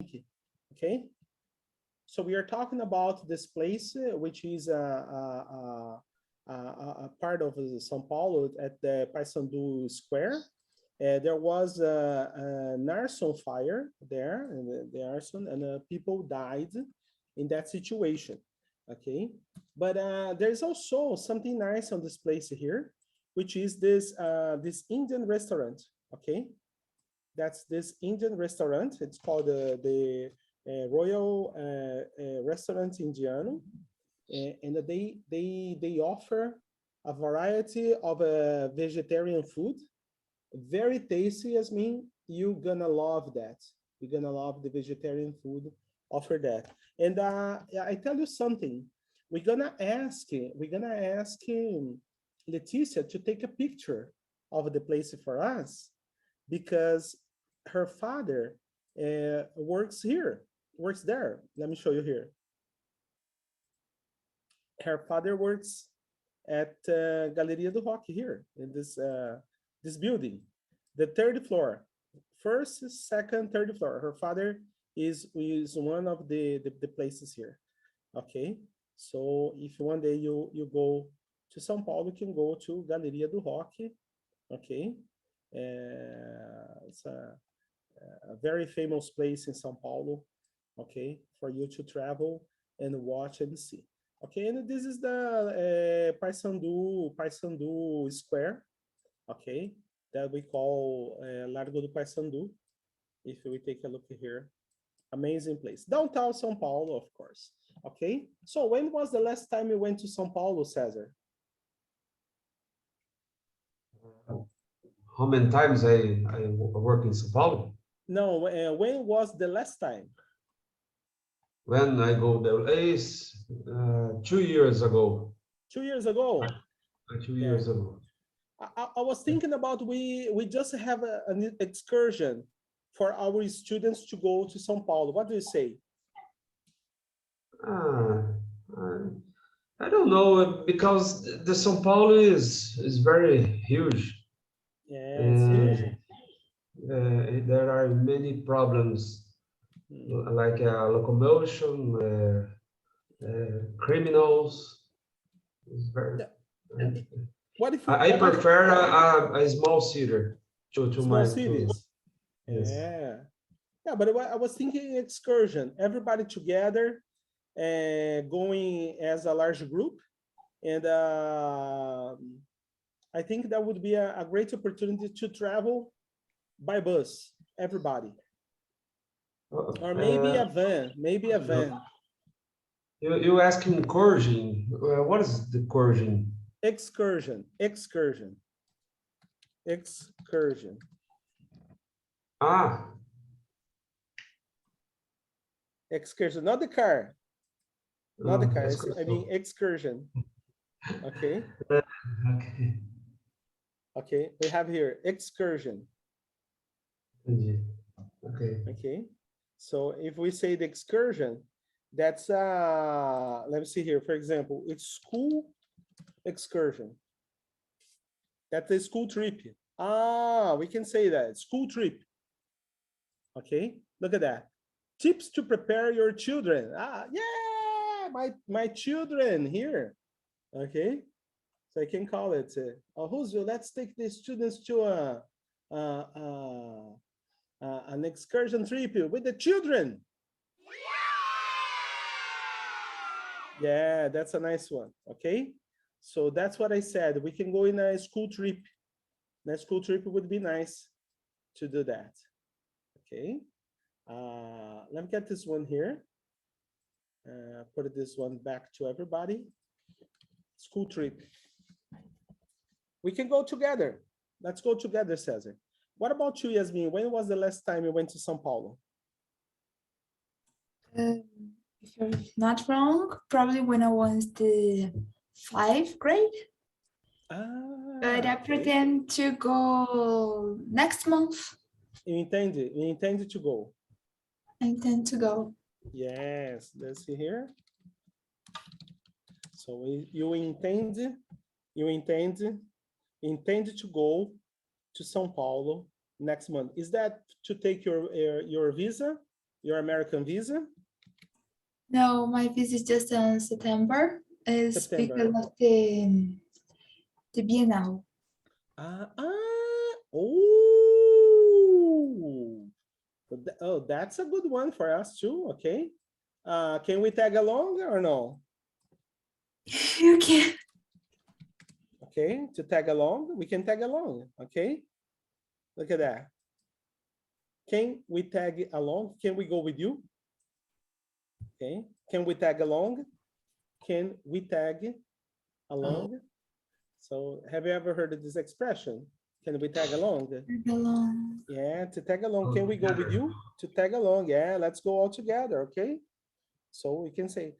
Okay, so we are talking about this place, which is a part of São Paulo at the Paysandu Square. There was an arson fire there, and the arson, and people died in that situation. Okay, but there's also something nice on this place here, which is this Indian restaurant. Okay, that's this Indian restaurant. It's called the Royal Restaurant Indiano, and they offer a variety of vegetarian food, very tasty. As me, you're gonna love that. You're gonna love the vegetarian food offer that. And I tell you something. We're gonna ask Leticia to take a picture of the place for us, because her father works there. Let me show you here. Her father works at Galeria do Rock here in this building, the third floor, first, second, third floor. Her father is one of the places here. Okay, so if one day you go to São Paulo, you can go to Galeria do Rock. Okay, it's a very famous place in São Paulo. Okay, for you to travel and watch and see. Okay, and this is the Paysandu Square. Okay, that we call Largo do Paysandu. If we take a look here, amazing place, downtown São Paulo, of course. Okay, so when was the last time you went to São Paulo, Cesar? How many times I work in São Paulo? No, when was the last time? When I go there is 2 years ago. 2 years ago. 2 years ago. I was thinking about we just have an excursion for our students to go to São Paulo. What do you say? I don't know, because the São Paulo is very huge. Yeah, it's huge. There are many problems, like locomotion, criminals. It's very, what if I prefer a small city to small cities? Yes. Yeah, but I was thinking excursion, everybody together, going as a large group, and I think that would be a great opportunity to travel by bus, everybody, or maybe a van, You asking excursion? What is the excursion? Excursion. Excursion, not the car. Not the car. I mean excursion. Okay. Okay. We have here excursion. Okay. So if we say the excursion, that's let me see here. For example, it's school excursion. That's a school trip. We can say that school trip. Okay. Look at that. Tips to prepare your children. Yeah, my children here. Okay, so I can call it. Roosevelt, let's take the students to an excursion trip with the children. Yeah, that's a nice one. Okay, so that's what I said. We can go in a school trip. A school trip would be nice to do that. Okay. Let me get this one here. Put this one back to everybody. School trip. We can go together. Let's go together, Cesar. What about you, Yasmin? When was the last time you went to São Paulo? If I'm not wrong, probably when I was the 5th grade. But I pretend to go next month. You intend to go? I intend to go. Yes, let's see here. So you intend to go to São Paulo next month. Is that to take your visa, Your American visa? No, my visa is just in September. It's September. because of the Bienal. Oh, that's a good one for us too. Okay. Can we tag along or no? You can. Okay, to tag along, we can tag along. Okay. Look at that. Can we tag along? Can we go with you? Okay. Can we tag along? Can we tag along? So have you ever heard of this expression? Can we tag along? Tag along. Yeah, to tag along. Can we go with you? To tag along. Yeah, let's go all together. Okay. So we can say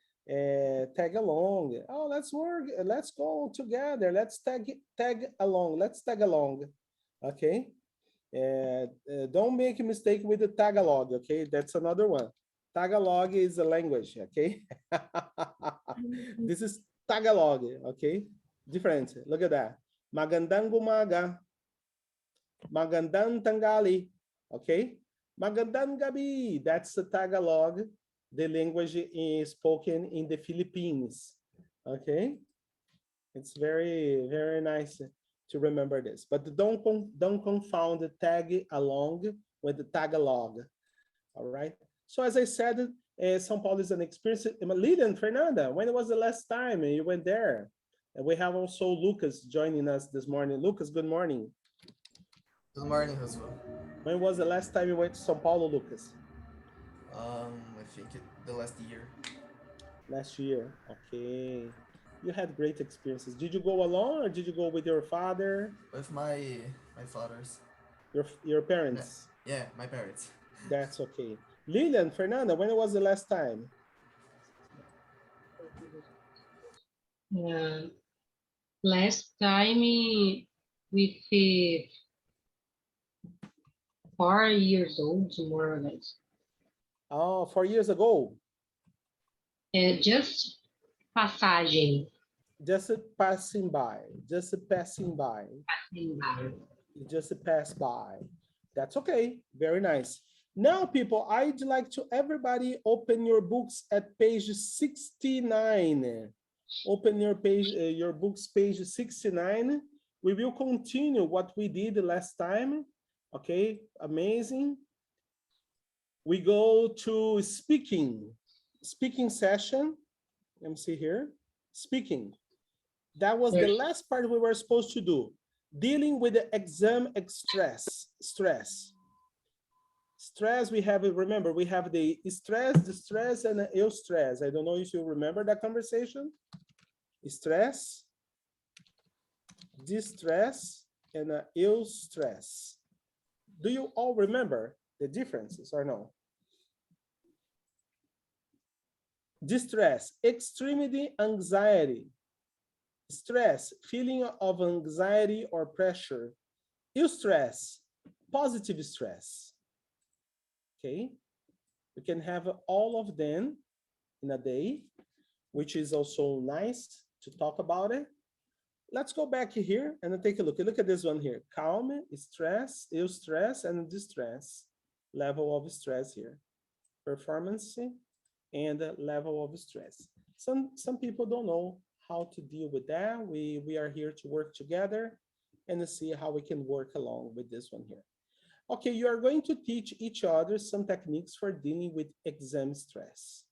tag along. Oh, let's work. Let's go together. Let's tag along. Let's tag along. Okay. Don't make a mistake with the Tagalog. Okay, that's another one. Tagalog is a language. Okay. This is Tagalog. Okay, different. Look at that. Magandang umaga. Magandang tangali. Okay. Magandang gabi. That's the Tagalog. The language is spoken in the Philippines. Okay. It's very, very nice to remember this. But don't confound the tag along with the Tagalog. All right. So as I said, São Paulo is an experience. Lilian, Fernanda, when was the last time you went there? And we have also Lucas joining us this morning. Lucas, good morning. Good morning, Roosevelt. When was the last time you went to São Paulo, Lucas? I think the last year. Last year. Okay. You had great experiences. Did you go alone or did you go with your father? With my fathers. Your parents? Yeah, my parents. That's okay. Lilian, Fernanda, when was the last time? Last time with 4 years old, more or less. Oh, 4 years ago. Just passagem. Just passing by. Just passing by. Passing by. Just pass by. That's okay. Very nice. Now, people, I'd like to everybody open your books at page 69. Open your page, your books, page 69. We will continue what we did last time. Okay, amazing. We go to speaking session. Let me see here. Speaking. That was the last part we were supposed to do. Dealing with the exam stress. Stress, we have, remember, we have the stress, distress, and the eustress. I don't know if you remember that conversation. Stress, distress, and eustress. Do you all remember the differences or no? Distress, extremity, anxiety. Stress, feeling of anxiety or pressure. Eustress, positive stress. Okay, we can have all of them in a day, which is also nice to talk about it. Let's go back here and take a look. Look at this one here. Calm, stress, eustress, and distress. Level of stress here. Performance and level of stress. Some people don't know how to deal with that. We are here to work together and to see how we can work along with this one here. Okay, you are going to teach each other some techniques for dealing with exam stress.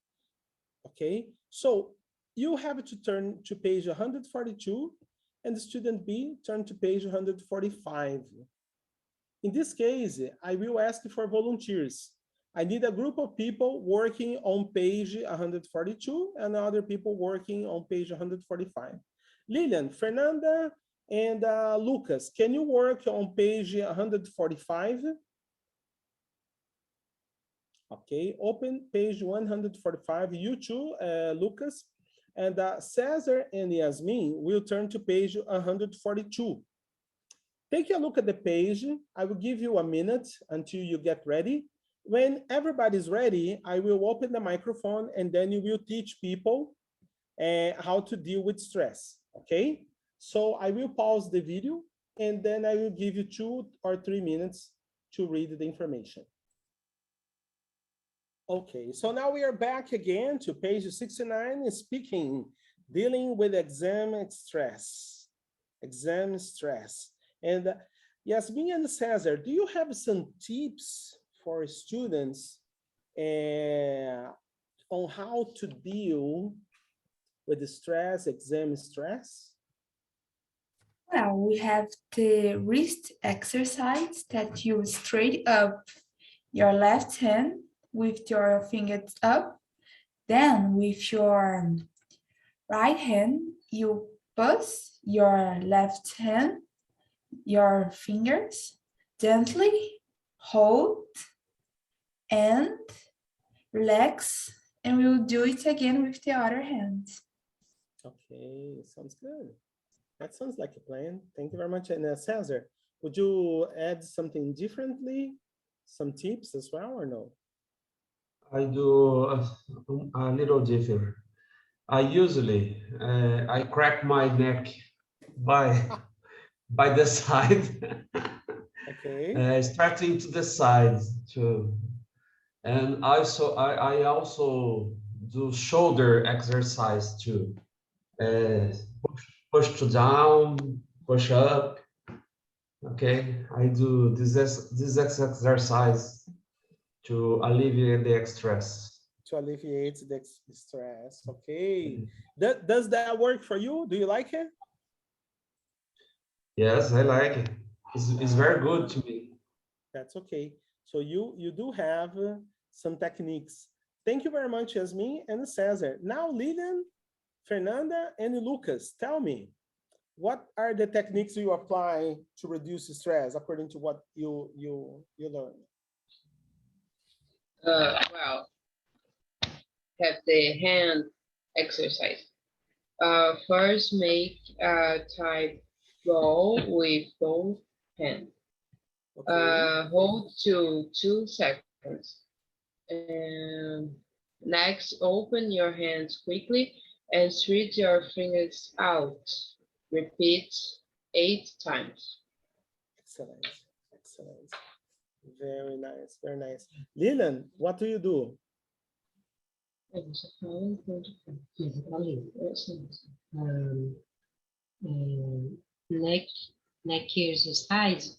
Okay, so you have to turn to page 142 and the student B turn to page 145. In this case, I will ask for volunteers. I need a group of people working on page 142 and other people working on page 145. Lilian, Fernanda, and Lucas, can you work on page 145? Okay, open page 145. You too, Lucas. And Cesar and Yasmin will turn to page 142. Take a look at the page. I will give you a minute until you get ready. When everybody's ready, I will open the microphone and then you will teach people how to deal with stress, okay? So I will pause the video and then I will give you 2 or 3 minutes to read the information. Okay, so now we are back again to page 69, speaking, dealing with exam stress. Exam stress. And Yasmin and Cesar, do you have some tips for students on how to deal with the stress, exam stress? Well, we have the wrist exercise that you straight up your left hand with your fingers up. Then with your right hand, you push your left hand, your fingers, gently hold and relax, and we'll do it again with the other hand. Okay, sounds good. That sounds like a plan. Thank you very much. And Cesar, would you add something differently? Some tips as well or no? I do a little different. I usually I crack my neck by the side, Okay. starting to the side too. And I also do shoulder exercise too. Push to down, push up. Okay, I do this exercise to alleviate the stress. To alleviate the stress. Okay. Does that work for you? Do you like it? Yes, I like it. It's very good to me. That's okay. So you do have some techniques. Thank you very much, Yasmin and Cesar. Now, Lilian, Fernanda, and Lucas, tell me, what are the techniques you apply to reduce stress according to what you learned? Well, have the hand exercise. First, make a tight roll with both hands. Okay. Hold to 2 seconds. And next, open your hands quickly and stretch your fingers out. Repeat 8 times. Excellent. Excellent. Very nice. Very nice. Lilian, what do you do? Neck exercise.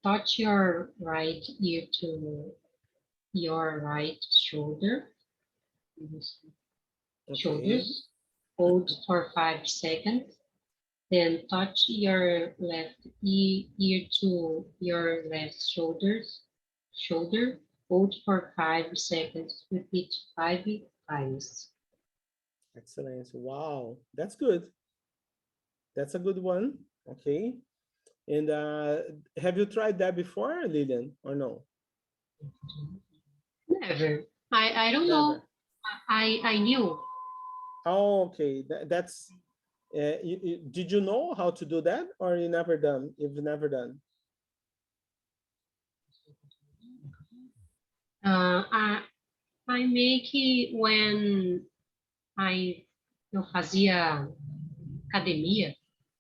Touch your right ear to your right shoulder. Shoulders. Hold for 5 seconds. Then touch your left ear to your left shoulder. Hold for 5 seconds. Repeat 5 times. Excellent. Wow, that's good. That's a good one. Okay. And have you tried that before, Lilian, or no? Never. I don't know. I knew. Oh, okay. That's. Did you know how to do that, or you never done? You've never done. I make it when eu fazia academia.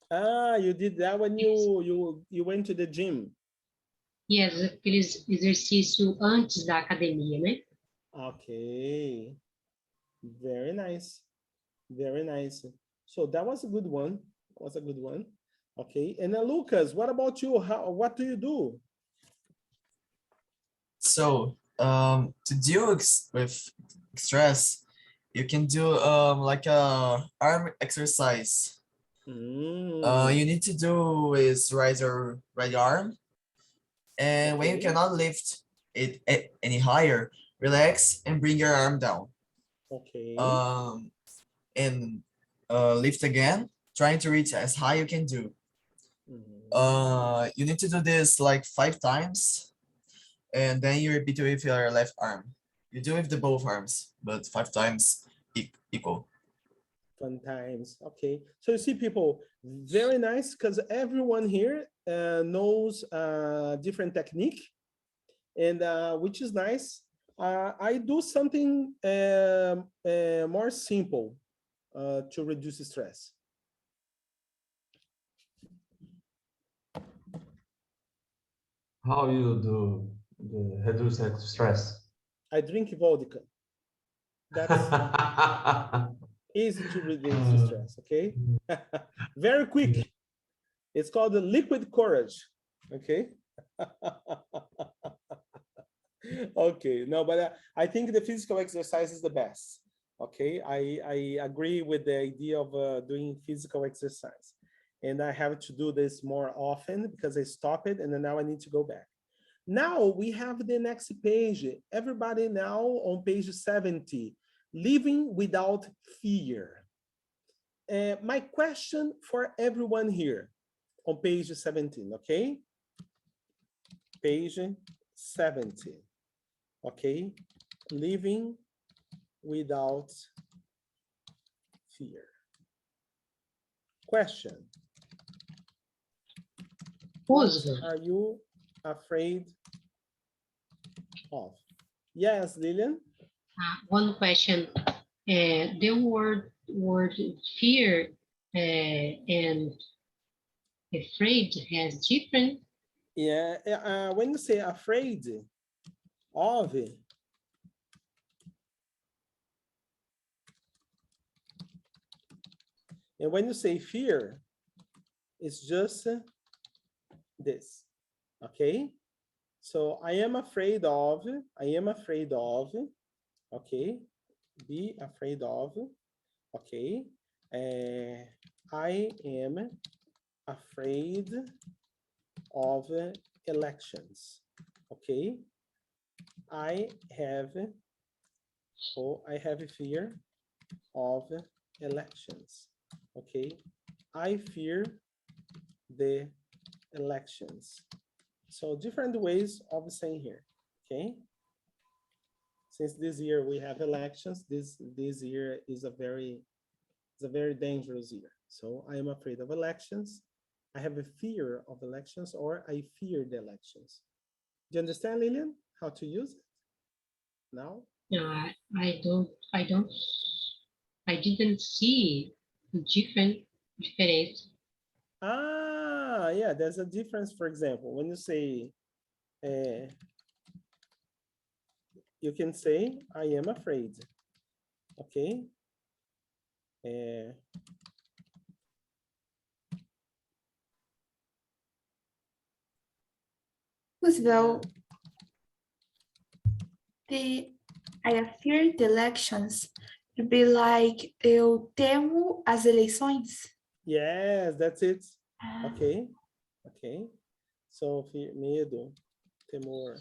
Ah, you did that when you went to the gym. Yes, aqueles exercício antes da academia, né? Okay. Very nice. Very nice. So that was a good one. Was a good one. Okay. And then Lucas, what about you? What do you do? So to deal with stress, you can do like a arm exercise. You need to do is raise your right arm, and when you cannot lift it any higher, relax and bring your arm down. Okay. And lift again, trying to reach as high you can do. You need to do this like 5 times, and then you repeat with your left arm. You do with the both arms, but 5 times equal. Fun times. Okay. So you see, people, very nice, because everyone here knows different technique, and which is nice. I do something more simple to reduce stress. How you do reduce stress? I drink vodka. That's easy to reduce the stress, okay? Very quick. It's called the liquid courage, okay? Okay, no, but I think the physical exercise is the best, okay? I agree with the idea of doing physical exercise. And I have to do this more often because I stopped it and then now I need to go back. Now we have the next page. Everybody now on page 70, living without fear. My question for everyone here on page 17, okay? Page 70, okay? Living without fear. Question. What are you afraid of? Yes, Lillian? One question. The word fear and afraid has different. Yeah, when you say afraid of, and when you say fear, it's just this, okay? So I am afraid of, okay? Be afraid of, okay? I am afraid of elections, okay? I have fear of elections, okay? I fear the elections. So different ways of saying here, okay? Since this year we have elections, this year is a very dangerous year. So I am afraid of elections. I have a fear of elections, or I fear the elections. Do you understand, Lillian, how to use it now? No, I didn't see difference. Ah, yeah, there's a difference. For example, when you say, you can say, I am afraid, okay? Roosevelt, I fear the elections to be like, eu temo as eleições. Yes, that's it. Okay, okay. So fear, medo, temor.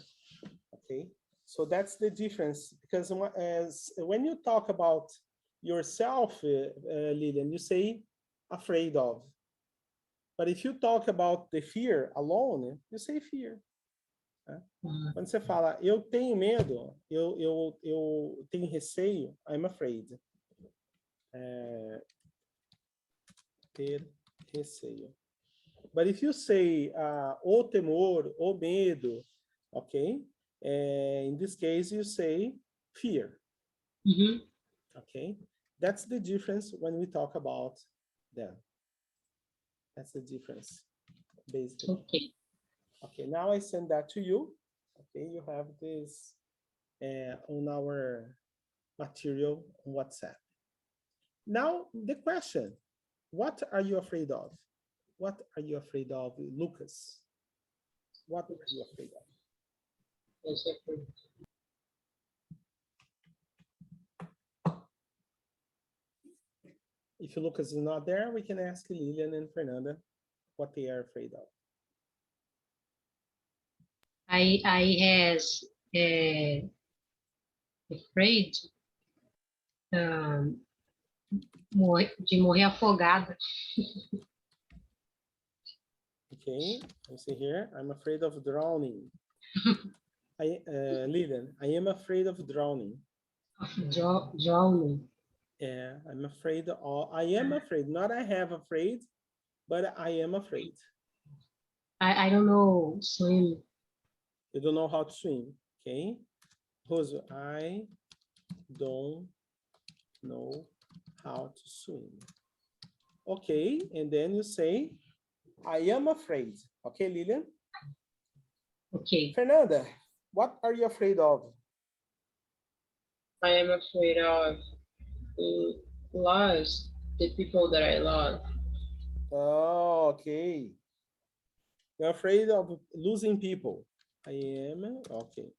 Okay, so that's the difference, because when you talk about yourself, Lillian, you say afraid of. But if you talk about the fear alone, you say fear. Né? Quando você fala, eu tenho medo, eu tenho receio, I'm afraid. Ter receio. But if you say o temor, o medo, okay? In this case, you say fear. Mm-hmm. Okay, that's the difference when we talk about them. That's the difference, basically. Okay. Okay, now I send that to you. Okay, you have this on our material on WhatsApp. Now the question, what are you afraid of? What are you afraid of, Lucas? What are you afraid of? If Lucas is not there, we can ask Lillian and Fernanda what they are afraid of. I has afraid de morrer afogada. Okay, let me see here. I'm afraid of drowning. Lillian, I am afraid of drowning. Drowning. Yeah, I'm afraid of, I am afraid, not I have afraid, but I am afraid. I don't know swim. You don't know how to swim, okay? Rosa, I don't know how to swim. Okay, and then you say, I am afraid. Okay, Lillian? Okay. Fernanda, What are you afraid of? I am afraid of lost the people that I love. Oh, okay. You're afraid of losing people. I am, okay.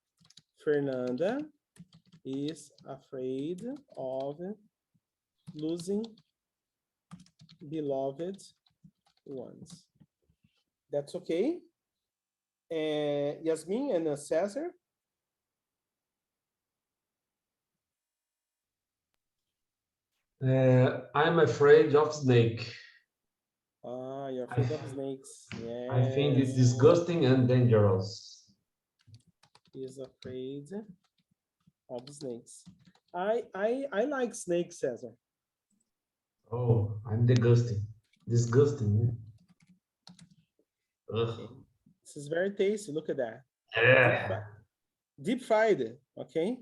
Fernanda is afraid of losing beloved ones. That's okay. And Yasmin and Cesar? I'm afraid of snake. Ah, you're afraid of snakes. I find it Yes. disgusting and dangerous. He is afraid of snakes. I like snakes, Cesar. Oh, I'm disgusting. Disgusting. Ugh. Okay. This is very tasty. Look at that. Yeah. Deep fried, okay?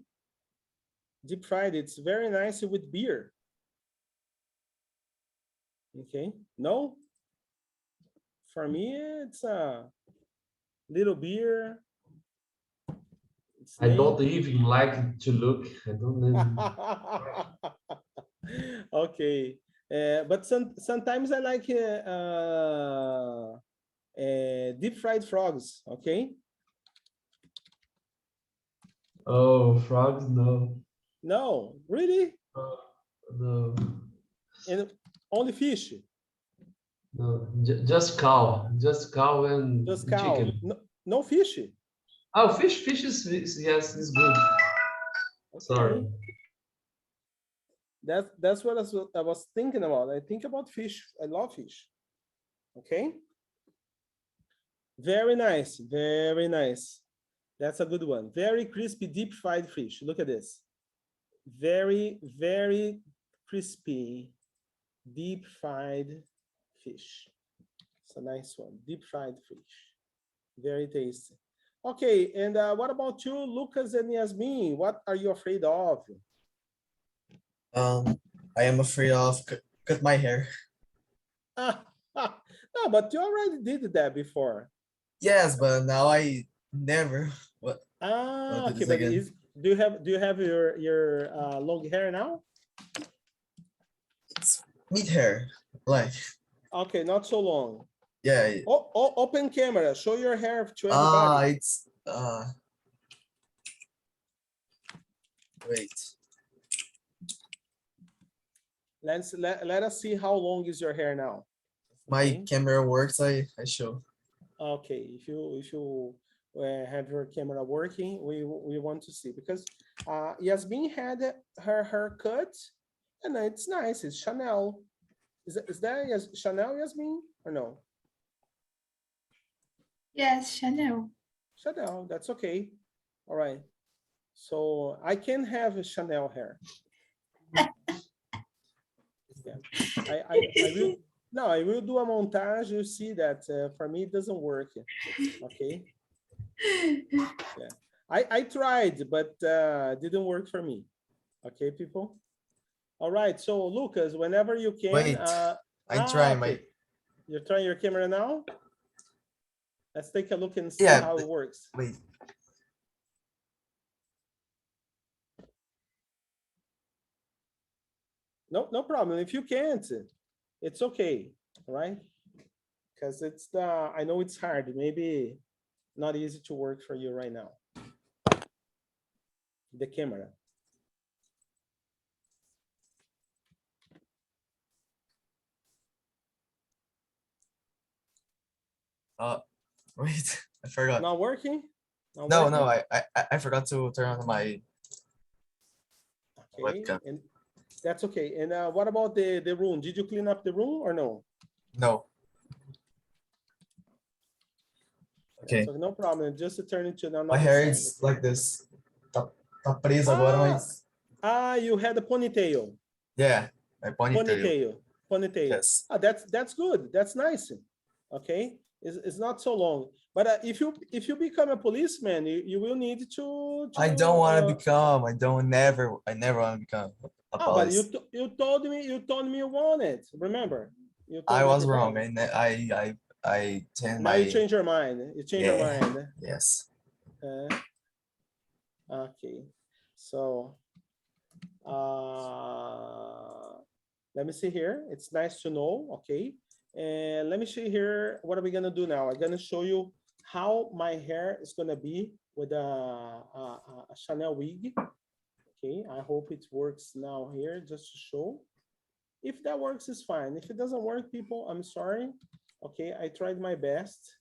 Deep fried, it's very nice with beer. Okay, no? For me, it's a little beer. I don't even like it to look. I don't even... Okay, but sometimes I like deep fried frogs, okay? Oh, frogs, no. No, really? No. And only fish? No, just cow. Just cow and Just cow? chicken. No, no fish? Oh, fish is yes, is good. Okay. Sorry. That's what I was thinking about. I think about fish. I love fish. Okay. Very nice. Very nice. That's a good one. Very crispy, deep fried fish. Look at this. Very, very crispy, deep fried fish. It's a nice one. Deep fried fish. Very tasty. Okay. And what about you, Lucas and Yasmin? What are you afraid of? I am afraid of cut my hair. No, but you already did that before. Yes, but now I never. What? Ah, do okay. this But again. do you have your long hair now? It's mid hair, like. Okay, not so long. Yeah. Open camera. Show your hair to everybody. It's wait. Let us see how long is your hair now. My Okay. camera works. I show. Okay, if you have your camera working, we want to see, because Yasmin had her haircut, and it's nice. It's Chanel. Is that Chanel, Yasmin, or no? Yes, Chanel. Chanel. That's okay. All right. So I can have a Chanel hair. Yeah. I will. No, I will do a montage. You see that for me it doesn't work. Okay. Yeah. I tried, but didn't work for me. Okay, people. All right. So Lucas, whenever you can. Wait. I try okay. my. You're trying your camera now. Let's take a look and see Yeah, how it works. Wait. No problem. If you can't, it's okay. All right. Because I know it's hard. Maybe not easy to work for you right now. The camera. Wait. I forgot. Not working? Not No, working? I forgot to turn on my Okay, webcam. and that's okay. And what about the room? Did you clean up the room or no? No. Okay. So no problem. Just to turn it to another My hair side. is like this. Tá preso agora, mas. You had a ponytail. Yeah, my ponytail. Ponytail. Yes. That's good. That's nice. Okay, it's not so long. But if you become a policeman, you will need to I don't want to become. I never want to become a but police. you told me you want it. Remember? You told I me was to wrong. come. I changed Now my. you change your mind. You change your mind. Yes. Okay, so let me see here. It's nice to know. Okay, and let me see here. What are we gonna do now? I'm gonna show you how my hair is gonna be with a Chanel wig. Okay, I hope it works now here just to show. If that works, it's fine. If it doesn't work, people, I'm sorry. Okay, I tried my best.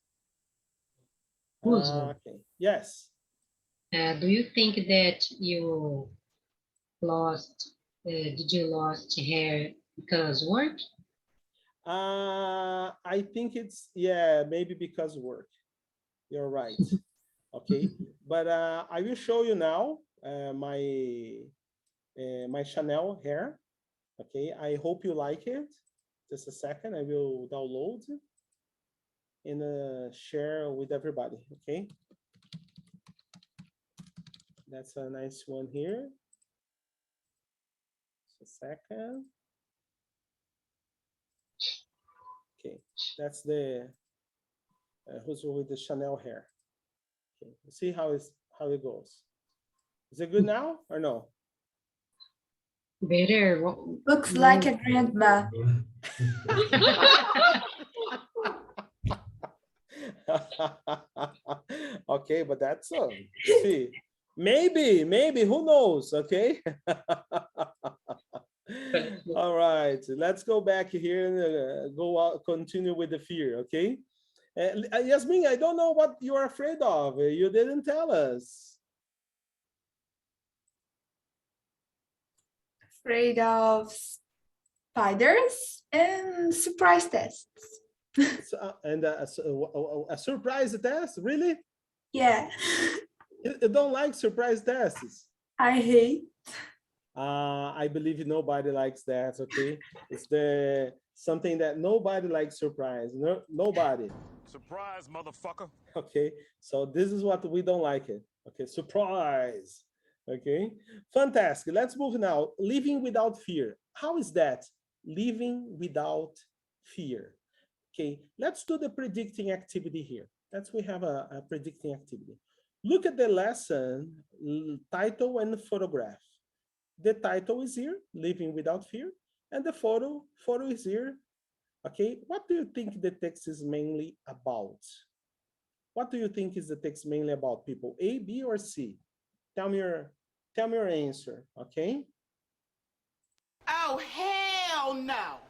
Roosevelt, Okay, yes. do you think that you lost, did you lost hair because work? I think it's, yeah, maybe because work. You're right. Okay, but I will show you now my Chanel hair. Okay, I hope you like it. Just a second, I will download and share with everybody. Okay, that's a nice one here. Just a second. Okay, that's the who's with the Chanel hair. Okay, see how it goes. Is it good now or no? Better. Looks like a grandma. Okay, but that's see, maybe who knows? Okay. All right, let's go back here and go out, continue with the fear. Okay, Yasmin, I don't know what you're afraid of. You didn't tell us. Afraid of spiders and surprise tests. And a surprise test, really? Yeah, You don't like surprise tests? I hate. I believe nobody likes that. Okay, it's the something that nobody likes. Surprise, no, nobody. Surprise, motherfucker. Okay, so this is what we don't like it. Okay, surprise. Okay, fantastic. Let's move now. Living without fear. How is that? Living without fear. Okay, let's do the predicting activity here. We have a predicting activity. Look at the lesson title and photograph. The title is here, Living Without Fear, and the photo is here. Okay, what do you think the text is mainly about? What do you think is the text mainly about, people? A, B, or C? Tell me your answer, okay? Oh, hell no.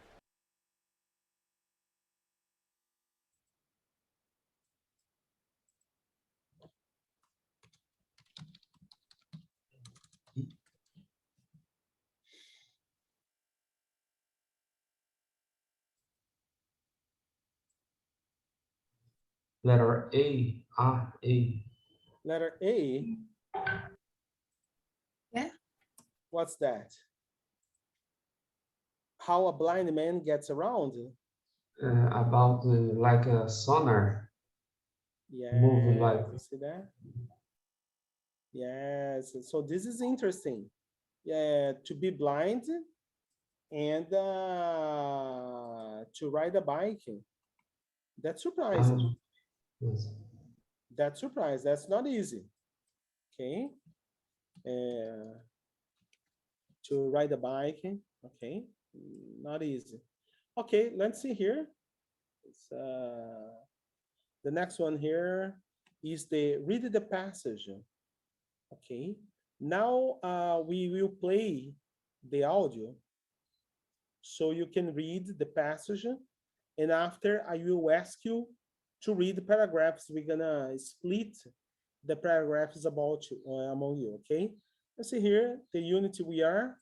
Letter A. A. Letter A. Yeah. What's that? How a blind man gets around? About like a sonar. Moving like. You see that? Yes, so this is interesting. Yeah, to be blind and to ride a bike. That's surprising. Yes. That's surprise. That's not easy. Okay. To ride a bike. Okay. Not easy. Okay, let's see here. It's, the next one here is the read the passage. Okay. Now we will play the audio so you can read the passage, and after I will ask you to read the paragraphs. We're gonna split the paragraphs about among you. Okay, let's see here the unity. We are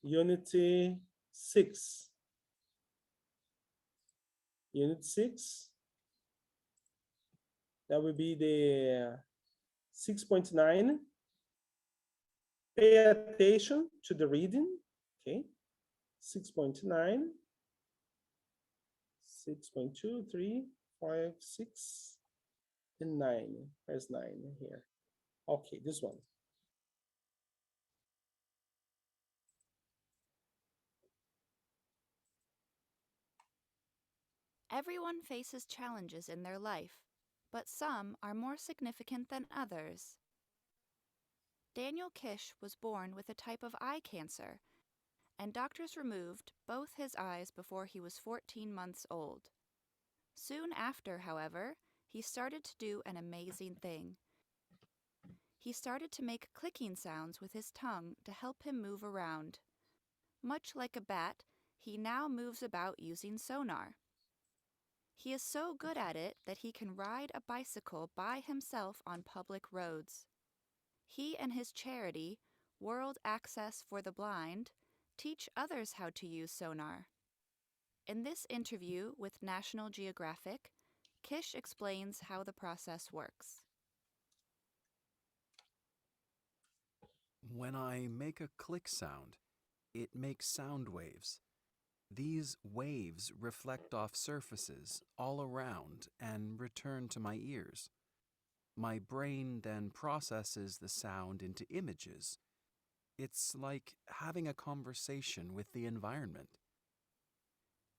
unity 6. Unit 6, that will be the 6.9. Pay attention to the reading. Okay, 6.9, 6.2, 3, 5, 6, and 9. There's 9 here. Okay, this one. Everyone faces challenges in their life, but some are more significant than others. Daniel Kish was born with a type of eye cancer, and doctors removed both his eyes before he was 14 months old. Soon after, however, he started to do an amazing thing. He started to make clicking sounds with his tongue to help him move around. Much like a bat, he now moves about using sonar. He is so good at it that he can ride a bicycle by himself on public roads. He and his charity, World Access for the Blind, teach others how to use sonar. In this interview with National Geographic, Kish explains how the process works. When I make a click sound, it makes sound waves. These waves reflect off surfaces all around and return to my ears. My brain then processes the sound into images. It's like having a conversation with the environment.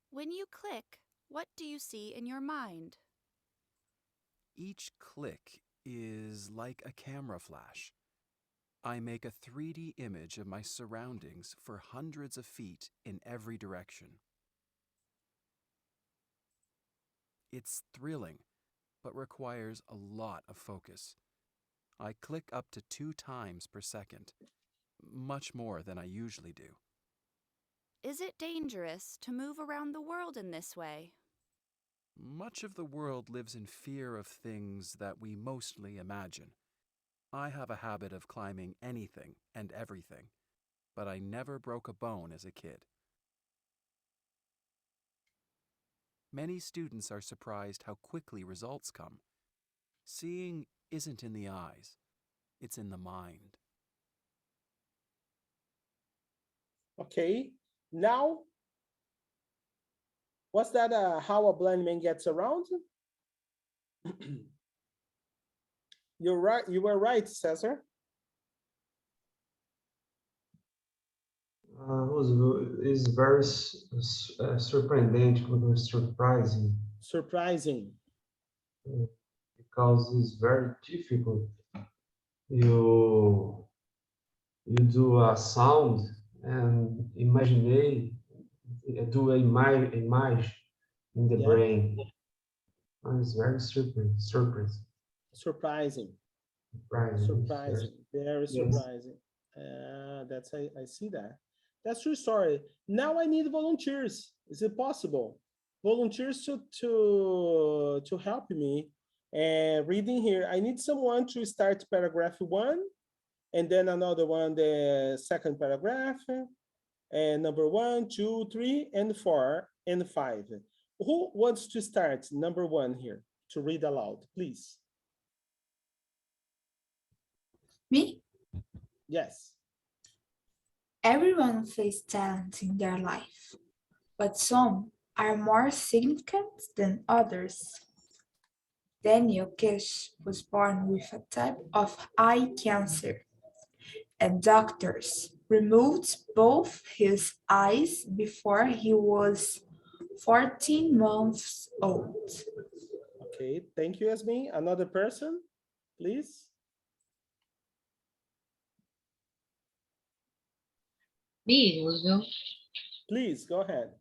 When you click, what do you see in your mind? Each click is like a camera flash. I make a 3D image of my surroundings for hundreds of feet in every direction. It's thrilling, but requires a lot of focus. I click up to 2 times per second, much more than I usually do. Is it dangerous to move around the world in this way? Much of the world lives in fear of things that we mostly imagine. I have a habit of climbing anything and everything, but I never broke a bone as a kid. Many students are surprised how quickly results come. Seeing isn't in the eyes, it's in the mind. Okay, now, what's that, how a blind man gets around? You're right, you were right, Cesar. Is very surpreendente, surprising, Surprising. because it's very difficult. You do a sound and do a image in the Yeah. brain. It's very surprising. Surprising. Surprising. Surprising. Very Yes. surprising. I see that. That's true story. Now I need volunteers. Is it possible? Volunteers to help me reading here. I need someone to start paragraph 1, and then another one, the second paragraph, and number 1, 2, 3, and 4, and 5. Who wants to start number 1 here to read aloud, please? Me? Yes. Everyone faces talent in their life, but some are more significant than others. Daniel Kish was born with a type of eye cancer, and doctors removed both his eyes before he was 14 months old. Okay, thank you, Yasmin. Another person, please. Me, Roosevelt. Please, go ahead.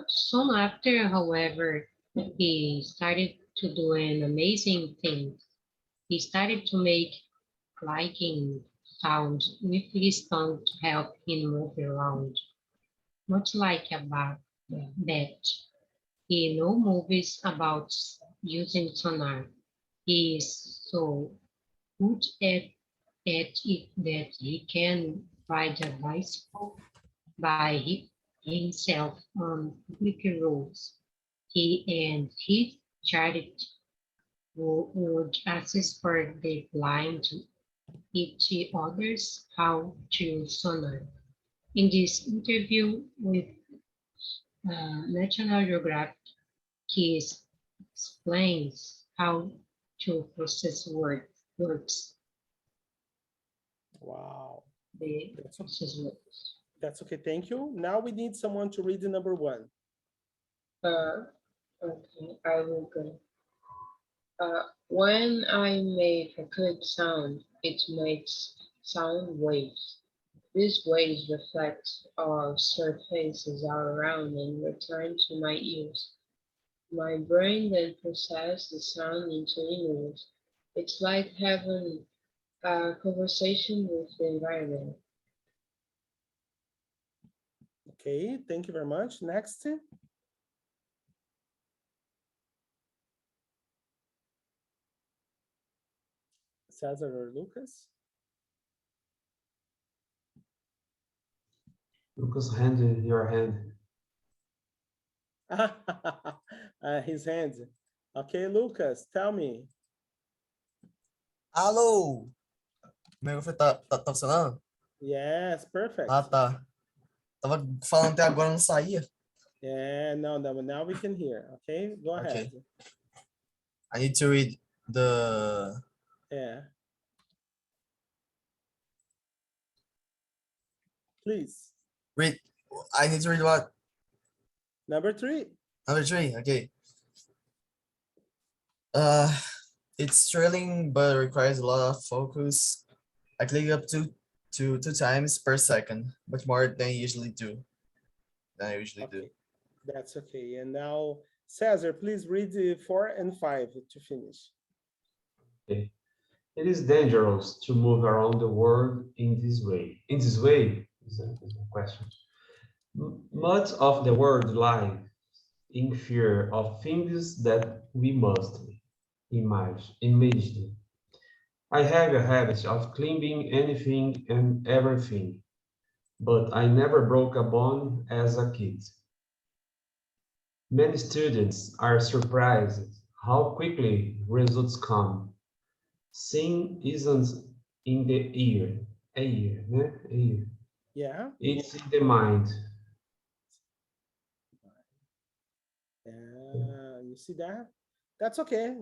Soon after, however, he started to do an amazing thing. He started to make clicking sounds with his tongue to help him move around, much like a bat. He knows movies about using sonar. He is so good at it that he can ride a bicycle by himself on public roads. He and his charity would assist for the blind to teach others how to sonar. In this interview with National Geographic, he explains how to process words. Wow. The process words. That's okay, thank you. Now we need someone to read the number 1. Okay, I will go. When I make a click sound, it makes sound waves. These waves reflect off surfaces all around and return to my ears. My brain then processes the sound into images. It's like having a conversation with the environment. Okay, thank you very much. Next. Cesar or Lucas? Lucas, hand your hand. His hands. Okay, Lucas, tell me. Alô! Meu microfone tá funcionando? Yes, perfect. Ah, tá. Tava falando até agora, não saía. Yeah, no, now we can hear. Okay, go ahead. Okay. I need to read the... Yeah. Please. Read. I need to read what? Number 3. Number 3, okay. It's thrilling, but requires a lot of focus. I click up two times per second, but more than I usually do. Okay. That's okay. And now, Cesar, please read 4 and 5 to finish. Okay. It is dangerous to move around the world in this way. In this way is a question. Much of the world lies in fear of things that we must imagine. I have a habit of climbing anything and everything, but I never broke a bone as a kid. Many students are surprised how quickly results come. Seeing isn't in the ear, né? Yeah. It's in the mind. You see that? That's okay.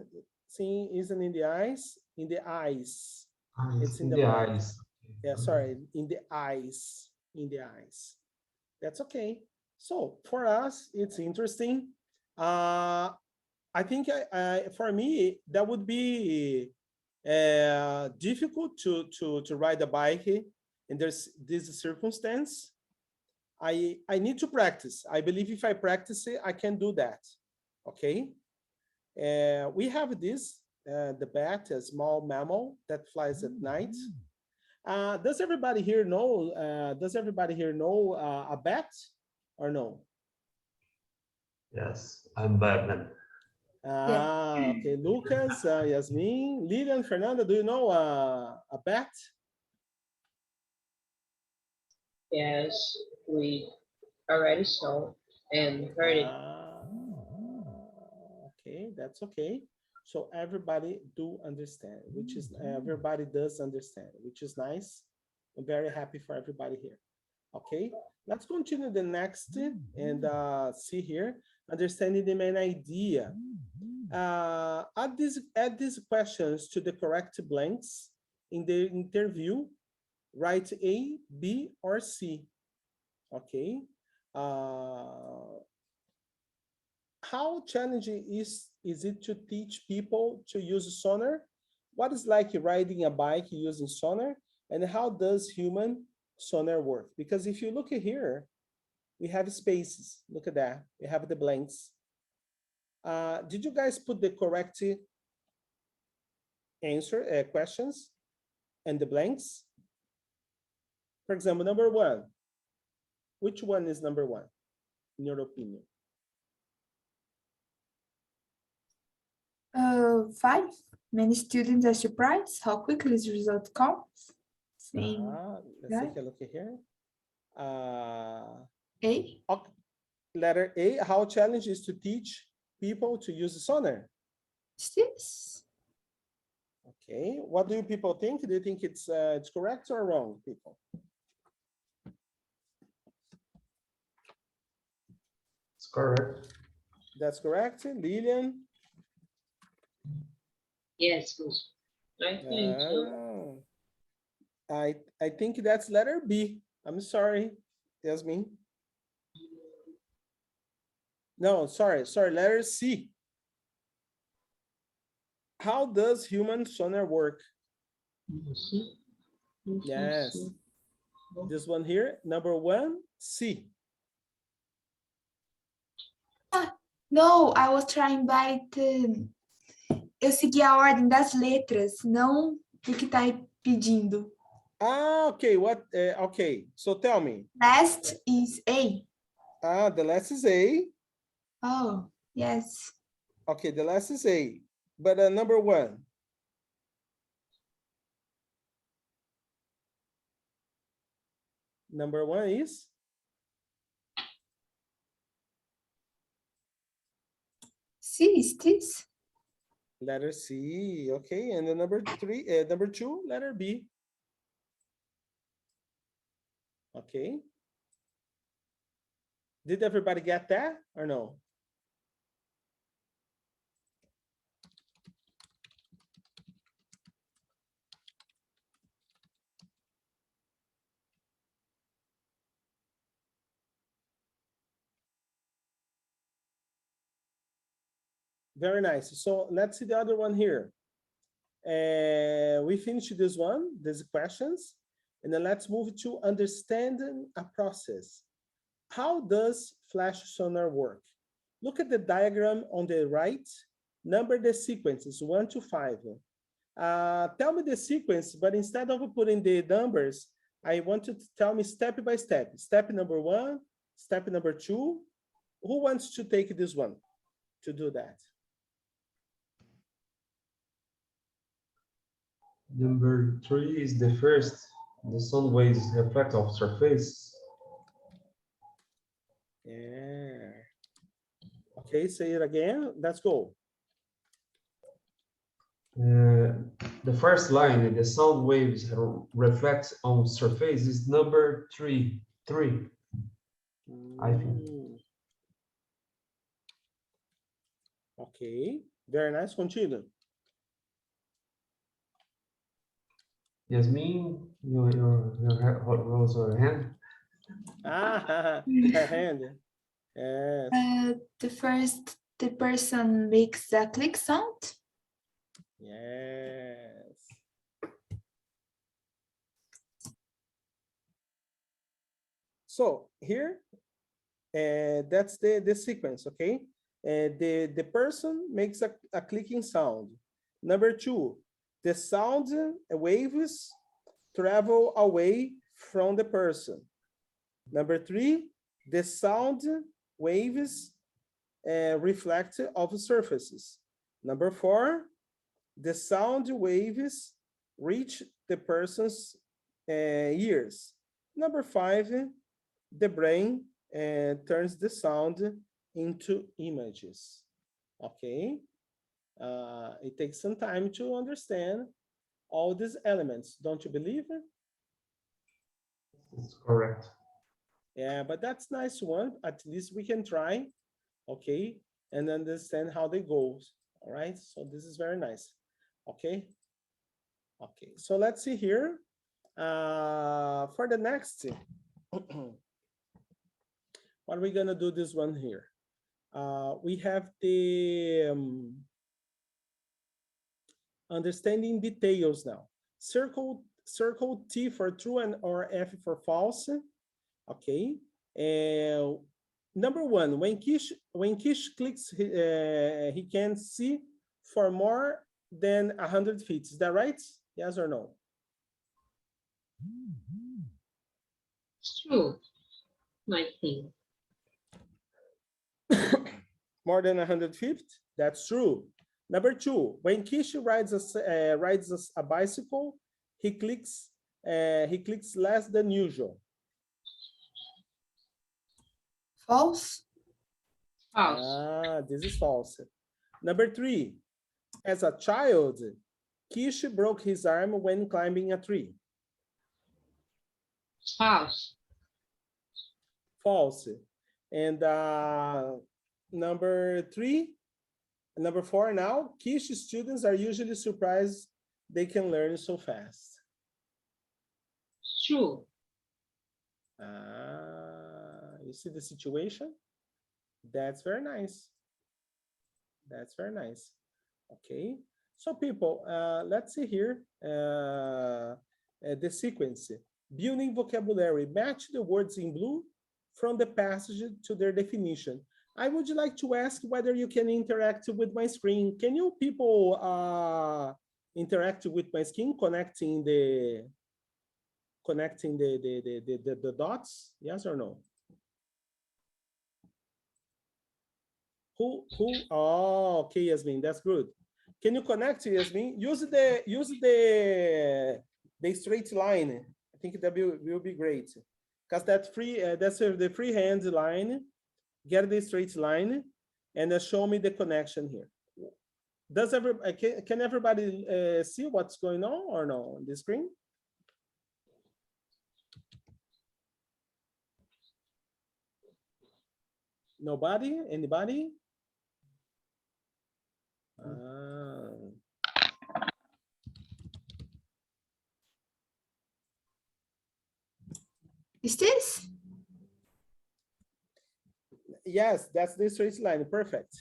Seeing isn't in the eyes, in the eyes. It's in the mind. eyes. Yeah, sorry, in the eyes, in the eyes. That's okay. So for us, it's interesting. I think for me, that would be difficult to ride a bike in this circumstance. I need to practice. I believe if I practice it, I can do that. Okay. We have this, the bat, a small mammal that flies at night. Does everybody here know? A bat or no? Yes, I'm Batman. Okay. Lucas, Yasmin, Lilian, Fernanda, do you know a bat? Yes, we already saw and heard it. Okay, that's okay. So everybody do understand, which is everybody does understand, which is nice. I'm very happy for everybody here. Okay, let's continue the next and see here, understanding the main idea. Add these questions to the correct blanks in the interview. Write A, B, or C. Okay. How challenging is it to teach people to use sonar? What is like riding a bike using sonar? And how does human sonar work? Because if you look at here, we have spaces. Look at that. We have the blanks. Did you guys put the correct answer questions and the blanks? For example, number 1. Which one is number 1, in your opinion? 5. Many students are surprised how quickly the result comes. Let's take a look here. A. Letter A, how challenging is to teach people to use sonar? Yes. Okay, what do you people think? Do you think it's correct or wrong, people? It's correct. That's correct, Lilian? Yes, I think so. I think that's letter B. I'm sorry, Yasmin. No, sorry, letter C. How does human sonar work? Você. Yes. This one here, number 1, C. No, I was trying by the... Eu segui a ordem das letras, não do que tá pedindo. Ah, okay. What? Okay. So tell me. Last is A. The last is A. Oh, yes. Okay, the last is A. But number 1. Number 1 is? C is this? Letter C. Okay, and the number 2, letter B. Okay. Did everybody get that or no? Very nice. So let's see the other one here. We finished this one, these questions, and then let's move to understanding a process. How does flash sonar work? Look at the diagram on the right. Number the sequences 1 to 5. Tell me the sequence, but instead of putting the numbers, I want you to tell me step by step. Step number 1, step number 2. Who wants to take this one to do that? Number 3 is the first. The sound waves reflect off surface. Yeah. Okay, say it again. Let's go. The first line, the sound waves reflect on surface, is number 3. I think. Okay, very nice. Continue. Yasmin, your rose your hand. Her hand. Yes. The person makes a click sound. Yes. So here, that's the sequence, okay? The person makes a clicking sound. Number 2, the sound waves travel away from the person. Number 3, the sound waves reflect off surfaces. Number 4, the sound waves reach the person's ears. Number 5, the brain turns the sound into images. Okay, it takes some time to understand all these elements. Don't you believe it? That's correct. Yeah, but that's nice one. At least we can try, okay, and understand how they go. All right, so this is very nice. Okay, okay. So let's see here. For the next, what are we gonna do this one here? We have the understanding details now. Circle T for true and or F for false. Okay. Number 1, when Kish clicks, he can see for more than 100 feet. Is that right? Yes or no? It's true, I think. More than 100 feet? That's true. Number 2, when Kish rides a bicycle, he clicks less than usual. False. False. This is false. Number 3, as a child, Kish broke his arm when climbing a tree. False. False. And number 4 now, Kish students are usually surprised they can learn so fast. True. You see the situation? That's very nice. That's very nice. Okay. So people, let's see here the sequence. Building vocabulary, match the words in blue from the passage to their definition. I would like to ask whether you can interact with my screen. Can you people interact with my screen, connecting the dots? Yes or no? Who? Oh, okay, Yasmin, that's good. Can you connect, Yasmin? Use the straight line. I think that will be great, because that's the freehand line. Get the straight line and show me the connection here. Does can everybody see what's going on or no on the screen? Nobody? Anybody? Is this? Yes, that's the straight line. Perfect.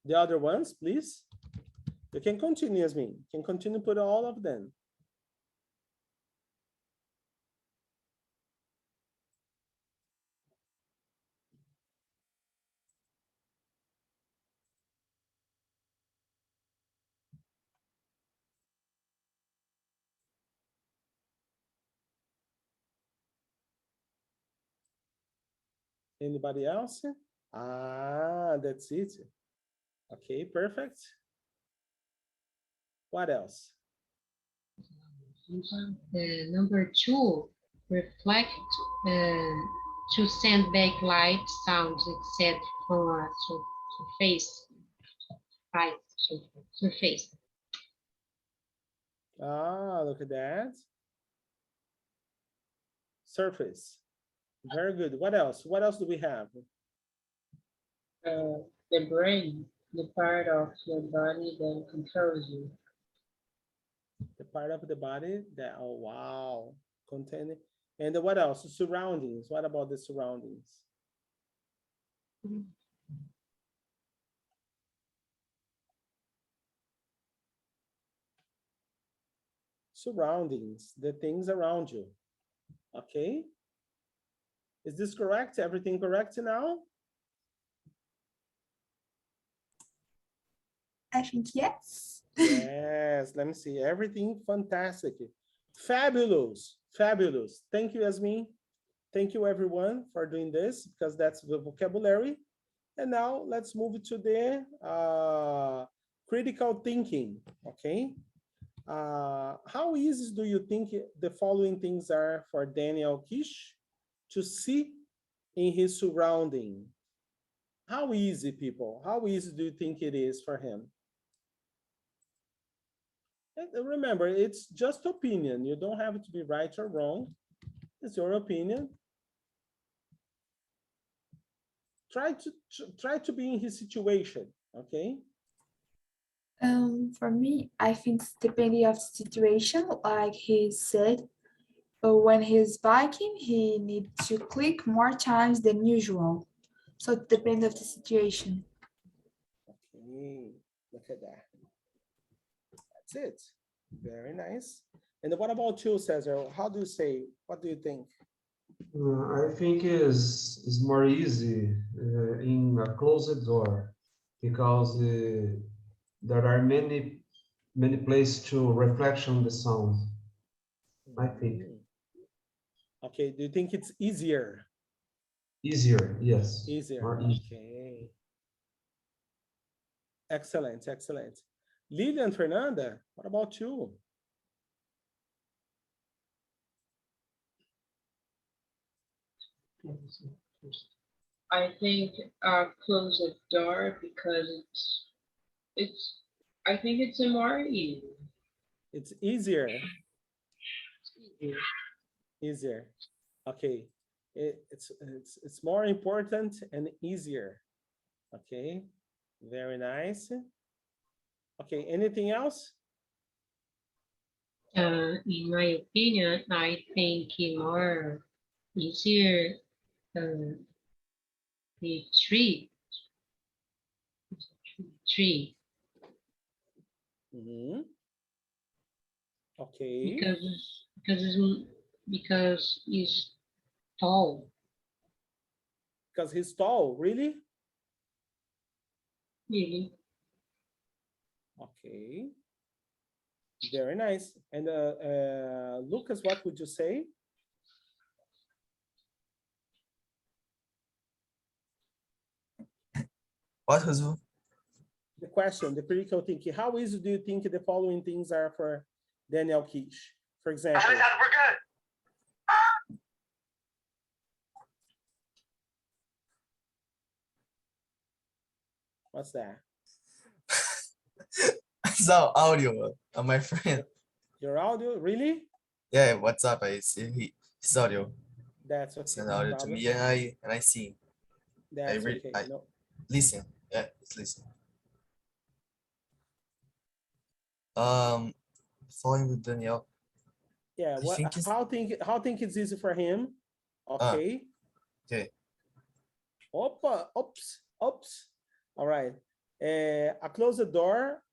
The other ones, please. You can continue, Yasmin. You can continue put all of them. Anybody else? That's it. Okay, perfect. What else? Number 2, reflect to send back light sounds except from a surface. Surface. Look at that. Surface. Very good. What else? What else do we have? The brain, the part of your body that controls you. The part of the body that, oh, wow. Containing. And what else? The surroundings. What about the surroundings? Surroundings, the things around you. Okay. Is this correct? Everything correct now? I think yes. Yes, let me see. Everything fantastic. Fabulous, fabulous. Thank you, Yasmin. Thank you, everyone, for doing this, because that's the vocabulary. And now let's move to the critical thinking, okay? How easy do you think the following things are for Daniel Kish to see in his surrounding? How easy, people? How easy do you think it is for him? And remember, it's just opinion. You don't have to be right or wrong. It's your opinion. Try to be in his situation, okay? For me, I think it's depending of the situation, like he said, when he's biking, he needs to click more times than usual. So it depends of the situation. Okay, look at that. That's it. Very nice. And what about you, Cesar? How do you say? What do you think? I think is more easy in a closed door, because there are many places to reflection the sound, I think. Okay, do you think it's easier? Easier, yes. Easier, More easy. okay. Excellent, excellent. Lilian, Fernanda, what about you? I think close the door because I think it's a more easy. It's easier. Easier. Easier. Okay. It's more important and easier. Okay. Very nice. Okay, anything else? In my opinion, I think it more easier the tree. Tree. Okay. Because it's tall. Because he's tall, really? Really. Okay. Very nice. And Lucas, what would you say? What was The question, the critical thinking. How easy do you think the following things are for Daniel Kish? For example. We're good. What's that? so audio my friend? Your audio, really? Yeah, what's up? I see his audio. That's okay. Send No audio to problem. me and I see. That's okay. I No. listen. Yeah, let's listen. Following with Daniel. Yeah. What? How think it's easy for him? Okay. Okay. Opa. Oops. Oops. All right. I close the door.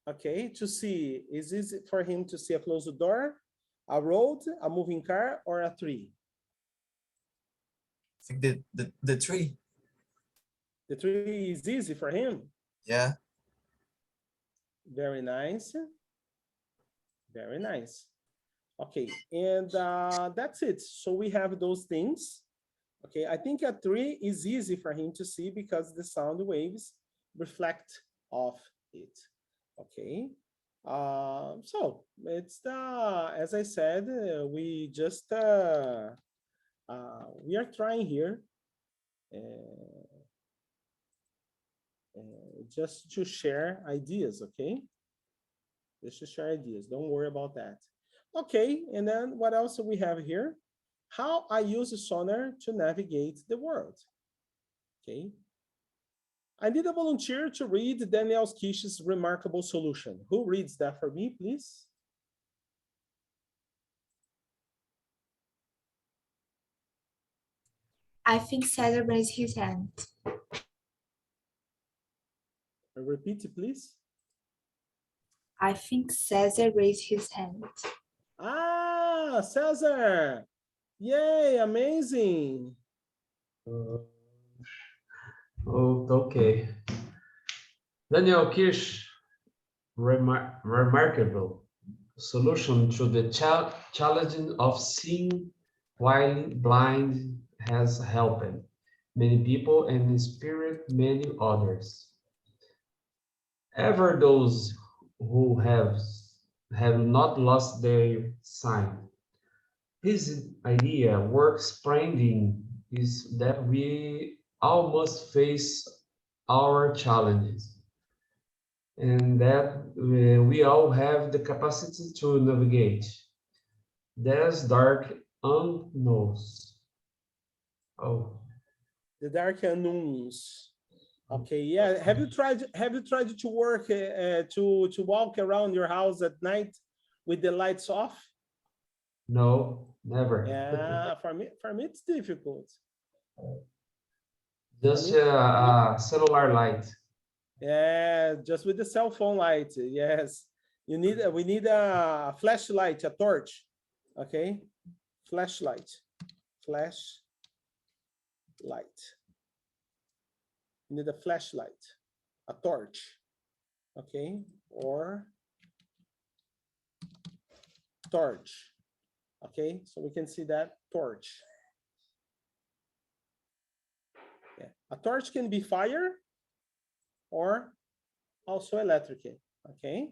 Okay. To see, is easy for him to see a closed door, a road, a moving car, or a tree? I think the tree. The tree is easy for him. Yeah. Very nice. Very nice. Okay, and that's it. So we have those things. Okay, I think a tree is easy for him to see because the sound waves reflect off it. Okay, so it's as I said, we just we are trying here just to share ideas. Okay, just to share ideas. Don't worry about that. Okay, and then what else do we have here? How I use Sonar to navigate the world. Okay. I need a volunteer to read Daniel Kish's remarkable solution. Who reads that for me, please? I think Cesar raised his hand. Repeat, please. I think Cesar raised his hand. Ah, Cesar. Yay, amazing. Okay. Daniel Kish, remarkable solution to the challenge of seeing while blind has helped many people and inspired many others. Ever those who have not lost their sight. His idea work spreading is that we all must face our challenges and that we all have the capacity to navigate. There's dark unknowns. Oh, The dark unknowns. Okay, yeah. Have you tried to work to walk around your house at night with the lights off? no, never. Yeah, for me it's difficult. Just a cellular light. Yeah, just with the cell phone light. Yes, we need a flashlight, a torch. Okay, flashlight. You need a flashlight, a torch. Okay, or torch. Okay, so we can see that torch. Yeah, a torch can be fire or also electric. Okay,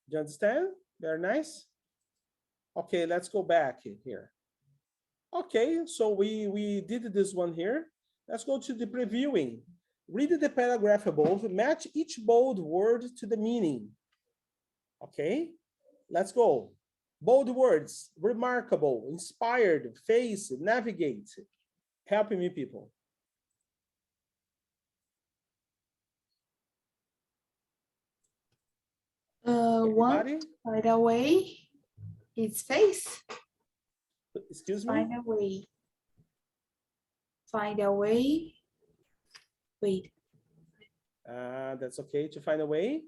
do you understand? Very nice. Okay, let's go back here. Okay, so we did this one here. Let's go to the previewing. Read the paragraph above, match each bold word to the meaning. Okay, let's go. Bold words: remarkable, inspired, face, navigate. Help me, people. One, Everybody? find a way. It's face. Excuse me? Find a way. Find a way. Wait. That's okay to find a way.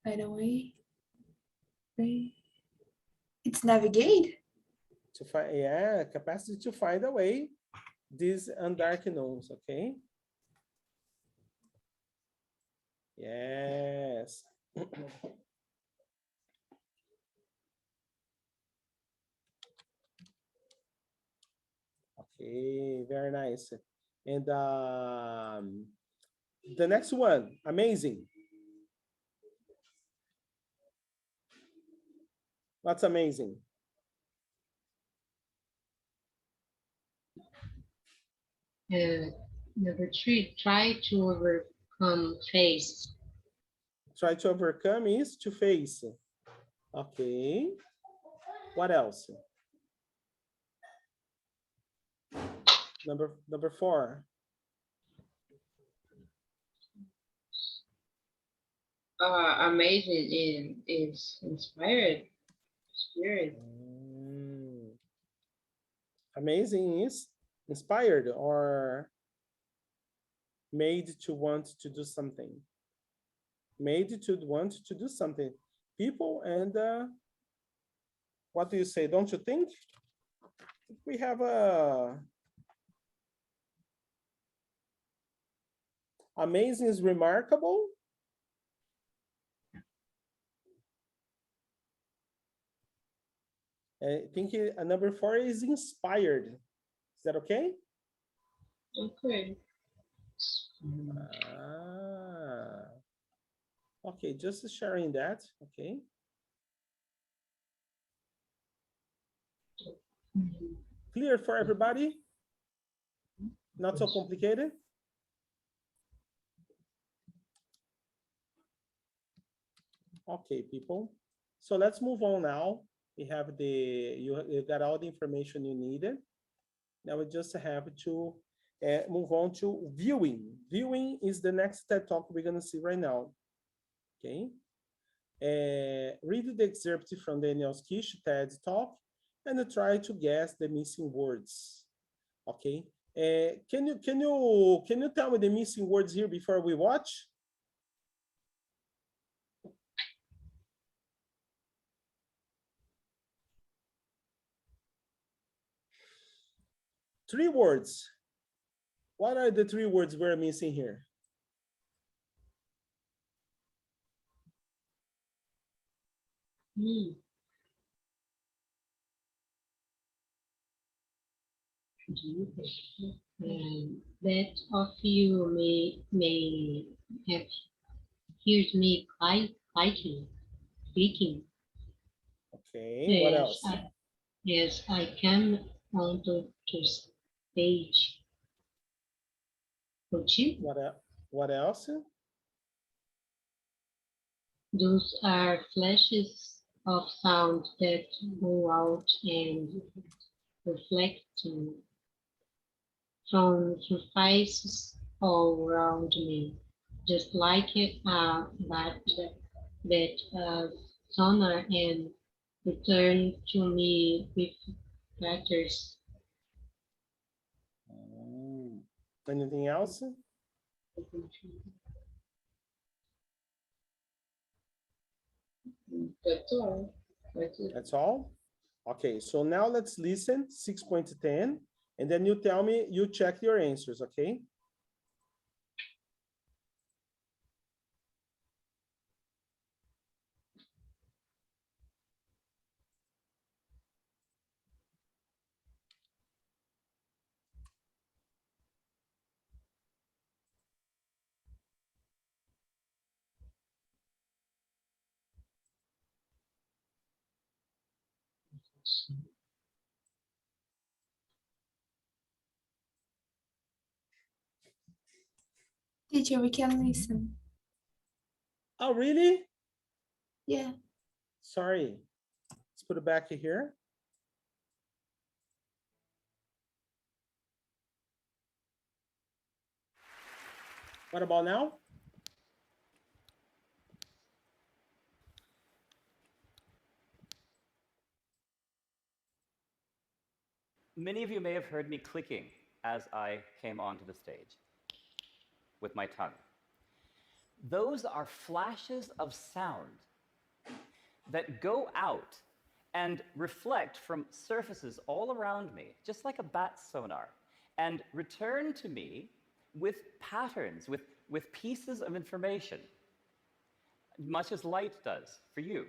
Find a way. Wait. It's navigate. To find, yeah, capacity to find a way. These undark knowns, okay? Yes. Okay, very nice. And the next one, amazing. What's amazing? Number 3, try to overcome face. Try to overcome is to face. Okay. What else? Number 4. Amazing is inspired. Spirit. Amazing is inspired or made to want to do something. Made to want to do something. People and what do you say? Don't you think? We have a amazing is remarkable. I think number 4 is inspired. Is that okay? Okay. Okay, just sharing that. Okay. Clear for everybody? Not so complicated? Okay, people. So let's move on now. We have you got all the information you needed. Now we just have to move on to viewing. Viewing is the next TED Talk we're gonna see right now. Okay. Read the excerpt from Daniel's Kish TED Talk and try to guess the missing words. Okay. Can you tell me the missing words here before we watch? Three words. What are the 3 words we're missing here? That of you may have heard me clicking. Okay, what else? Yes, I came onto the stage. What else? Those are flashes of sound that go out and reflecting from surfaces all around me, just like that sonar and return to me with letters. Anything else? That's all. That's all? Okay, so now let's listen 6.10 and then you tell me, you check your answers, okay? Teacher, we can listen. Oh, really? Yeah. Sorry. Let's put it back here. What about now? Many of you may have heard me clicking as I came onto the stage with my tongue. Those are flashes of sound that go out and reflect from surfaces all around me, just like a bat sonar, and return to me with patterns, with pieces of information, much as light does for you.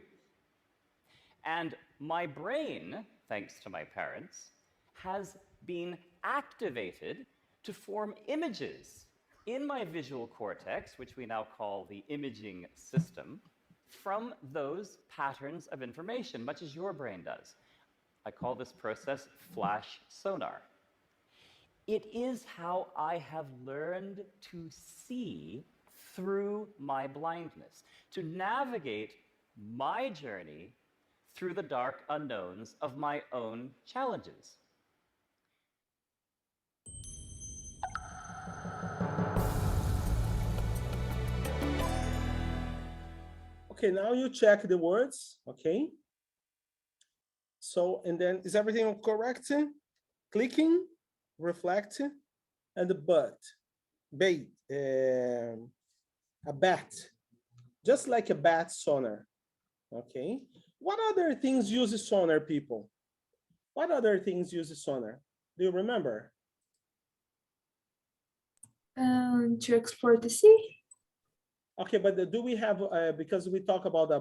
And my brain, thanks to my parents, has been activated to form images in my visual cortex, which we now call the imaging system, from those patterns of information, much as your brain does. I call this process flash sonar. It is how I have learned to see through my blindness, to navigate my journey through the dark unknowns of my own challenges. Okay, now you check the words, okay? So, and then is everything correct? Clicking, reflect, and the bait, a bat, just like a bat sonar, okay? What other things use sonar, people? What other things use sonar? Do you remember? To explore the sea. Okay, but do we have, because we talk about a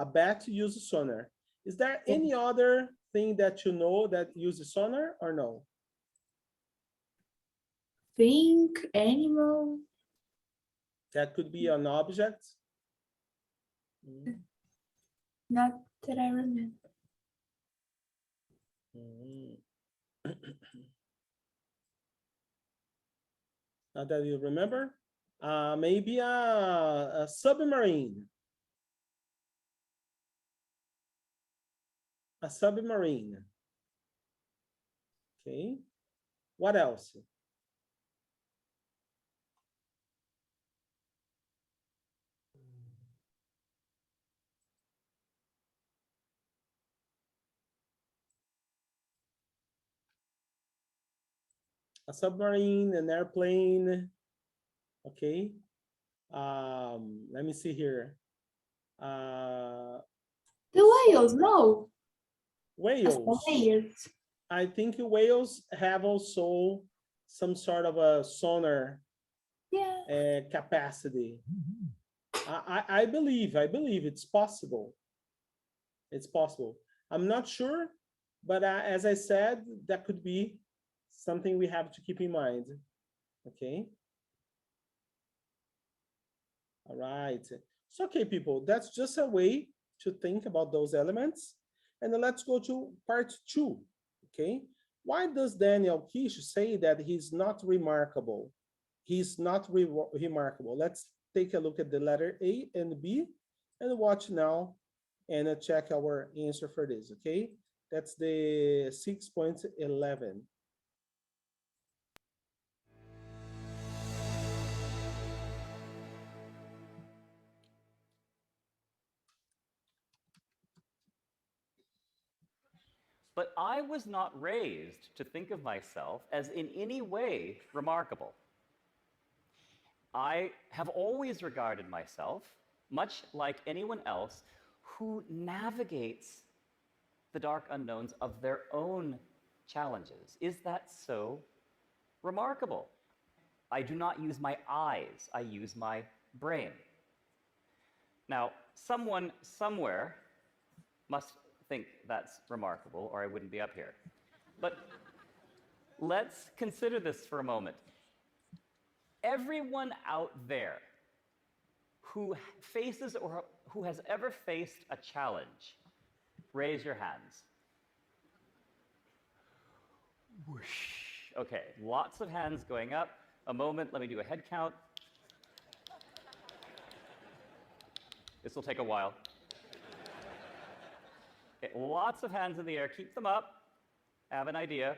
bat uses sonar. Is there any other thing that you know that uses sonar or no? Think, animal. That could be an object. Not that I remember. Not that you remember? Maybe a submarine. A submarine. Okay. What else? A submarine, an airplane. Okay. Let me see here. The whales, no. Whales. I think whales have also some sort of a sonar capacity. I believe it's possible. It's possible. I'm not sure, but as I said, that could be something we have to keep in mind. Okay. All right. So, okay, people, that's just a way to think about those elements. And then let's go to part 2. Okay. Why does Daniel Kish say that he's not remarkable? He's not remarkable. Let's take a look at the letter A and B and watch now and check our answer for this. Okay. That's the 6.11. But I was not raised to think of myself as in any way remarkable. I have always regarded myself, much like anyone else, who navigates the dark unknowns of their own challenges. Is that so remarkable? I do not use my eyes, I use my brain. Now, someone somewhere must think that's remarkable, or I wouldn't be up here. But let's consider this for a moment. Everyone out there who faces or who has ever faced a challenge, raise your hands. Whoosh. Okay, lots of hands going up. A moment, let me do a head count. This will take a while. Okay, lots of hands in the air, keep them up. I have an idea.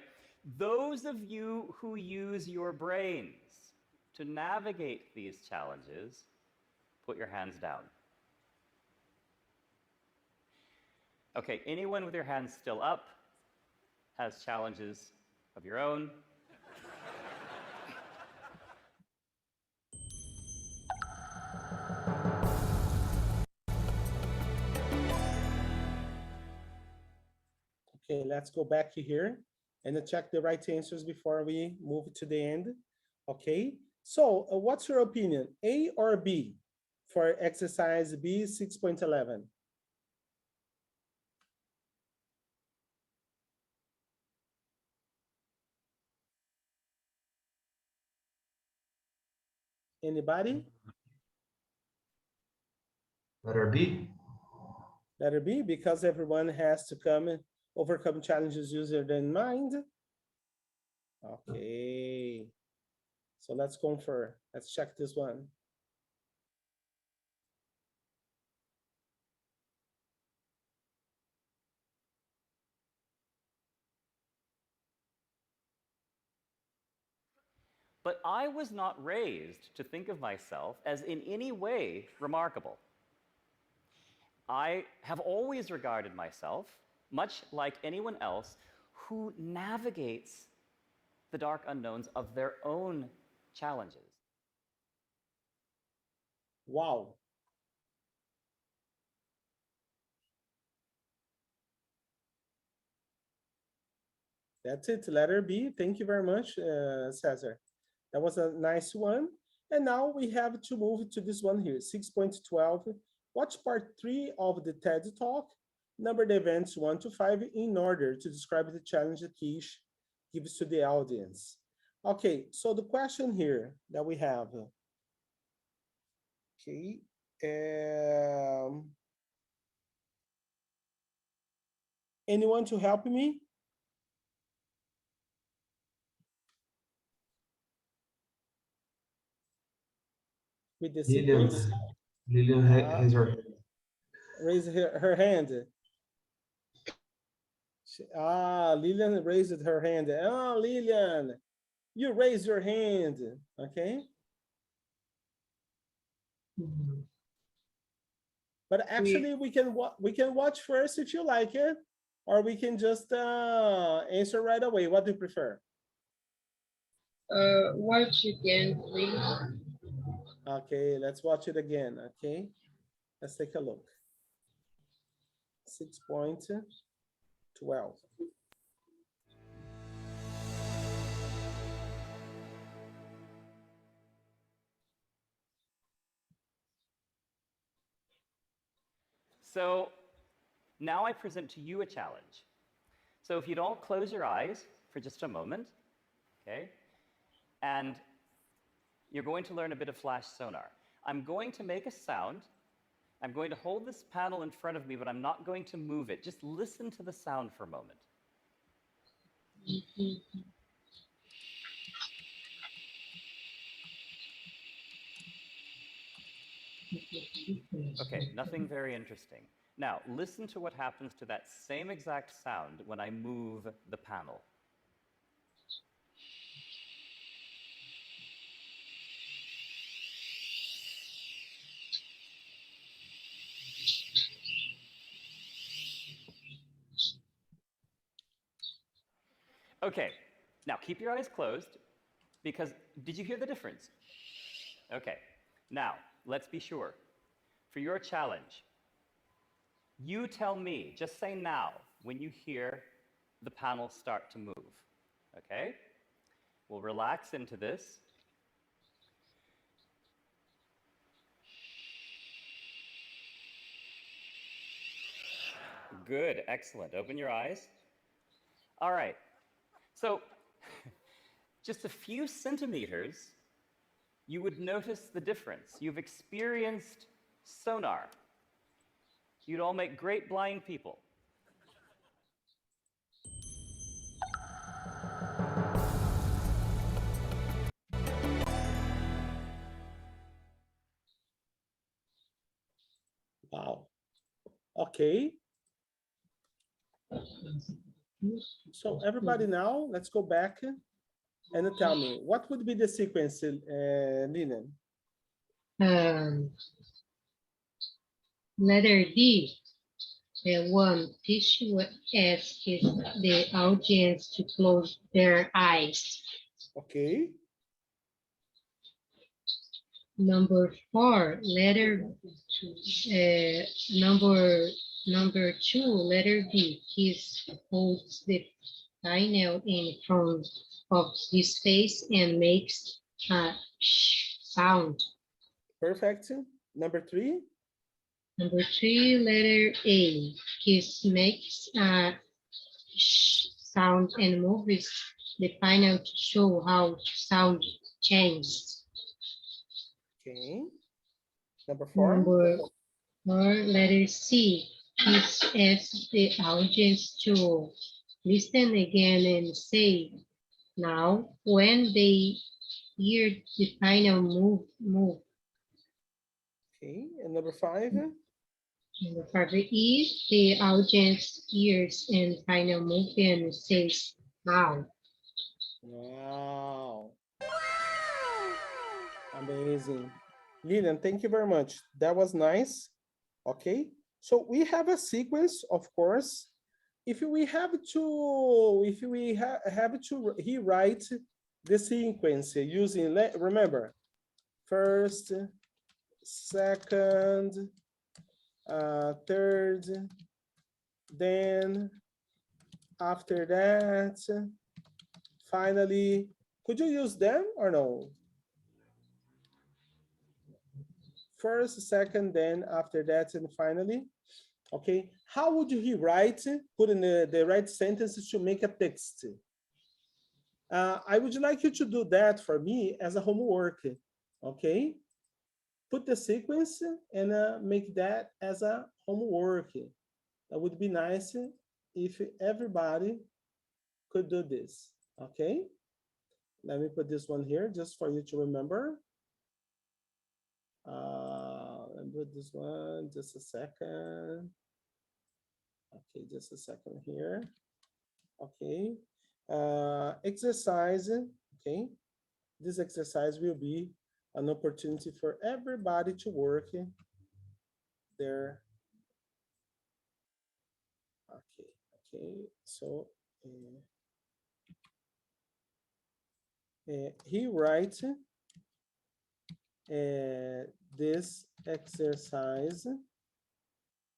Those of you who use your brains to navigate these challenges, put your hands down. Okay, anyone with your hands still up has challenges of your own. Okay, let's go back here and check the right answers before we move to the end. Okay, so what's your opinion, A or B for exercise B 6.11? Anybody? Letter B. Letter B, because everyone has to overcome challenges user than mind. Okay, so let's confirm. Let's check this one. But I was not raised to think of myself as in any way remarkable. I have always regarded myself, much like anyone else, who navigates the dark unknowns of their own challenges. Wow. That's it, letter B. Thank you very much, Cesar. That was a nice one. And now we have to move to this one here, 6.12. Watch part 3 of the TED Talk. Number the events 1 to 5 in order to describe the challenge that Kish gives to the audience. Okay, so the question here that we have. Okay. Anyone to help me? With the sequence? Lillian has her hand. Raise her hand. Lillian raised her hand. Oh, Lillian, you raise your hand. Okay. But actually, we can watch first if you like it, or we can just answer right away. What do you prefer? Watch again, please. Okay, let's watch it again. Okay, let's take a look. 6.12. So now I present to you a challenge. So if you'd all close your eyes for just a moment, okay? And you're going to learn a bit of flash sonar. I'm going to make a sound. I'm going to hold this panel in front of me, but I'm not going to move it. Just listen to the sound for a moment. Okay, nothing very interesting. Now, listen to what happens to that same exact sound when I move the panel. Okay, now keep your eyes closed, because did you hear the difference? Okay, now let's be sure. For your challenge, you tell me, just say now, when you hear the panel start to move, okay? We'll relax into this. Good, excellent. Open your eyes. All right, so just a few centimeters, you would notice the difference. You've experienced sonar. You'd all make great blind people. Wow. Okay. So everybody now, let's go back and tell me, what would be the sequence, Lilian? Letter D. One fish asks the audience to close their eyes. Okay. Number 4, number 2, letter B. He holds the final in front of his face and makes a sh sound. Perfect. Number 3. Number 3, letter A. He makes a sh sound and moves the final to show how sound changes. Okay. Number 4. Number 4, letter C. He asks the audience to listen again and say, now, when they hear the final move. Okay. And number 5. Number 5 is the audience hears and final move and says, now. Wow. Amazing. Lilian, thank you very much. That was nice. Okay. So we have a sequence, of course. If we have to rewrite the sequence using, remember, first, second, third, then after that, finally, could you use them or no? First, second, then after that, and finally. Okay, how would you write, put in the right sentences to make a text? I would like you to do that for me as a homework, okay? Put the sequence and make that as a homework. That would be nice if everybody could do this, okay? Let me put this one here just for you to remember. Let me put this one, just a second. Okay, just a second here. Okay, exercise, okay. This exercise will be an opportunity for everybody to work there. Okay, so he writes this exercise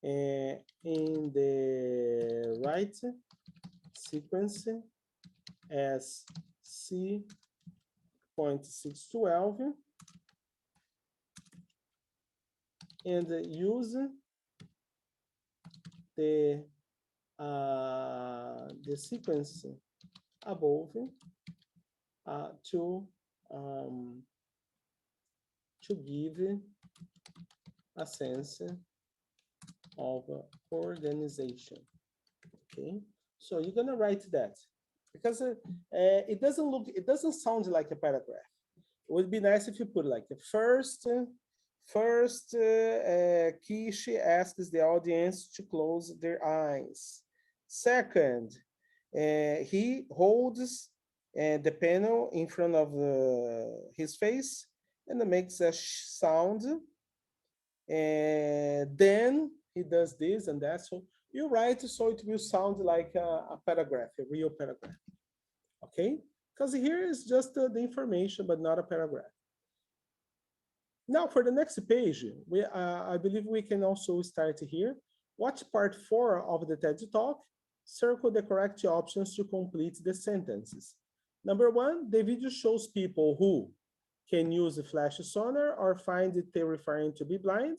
in the right sequence as C.612 and use the sequence above to give a sense of organization. Okay, so you're gonna write that because it doesn't sound like a paragraph. It would be nice if you put like first Kishi asks the audience to close their eyes. Second, he holds the panel in front of his face and makes a sound. And then he does this and that. So you write so it will sound like a paragraph, a real paragraph. Okay? Because here is just the information, but not a paragraph. Now for the next page, I believe we can also start here. Watch part 4 of the TED Talk. Circle the correct options to complete the sentences. Number 1, the video shows people who can use a flash sonar or find it terrifying to be blind.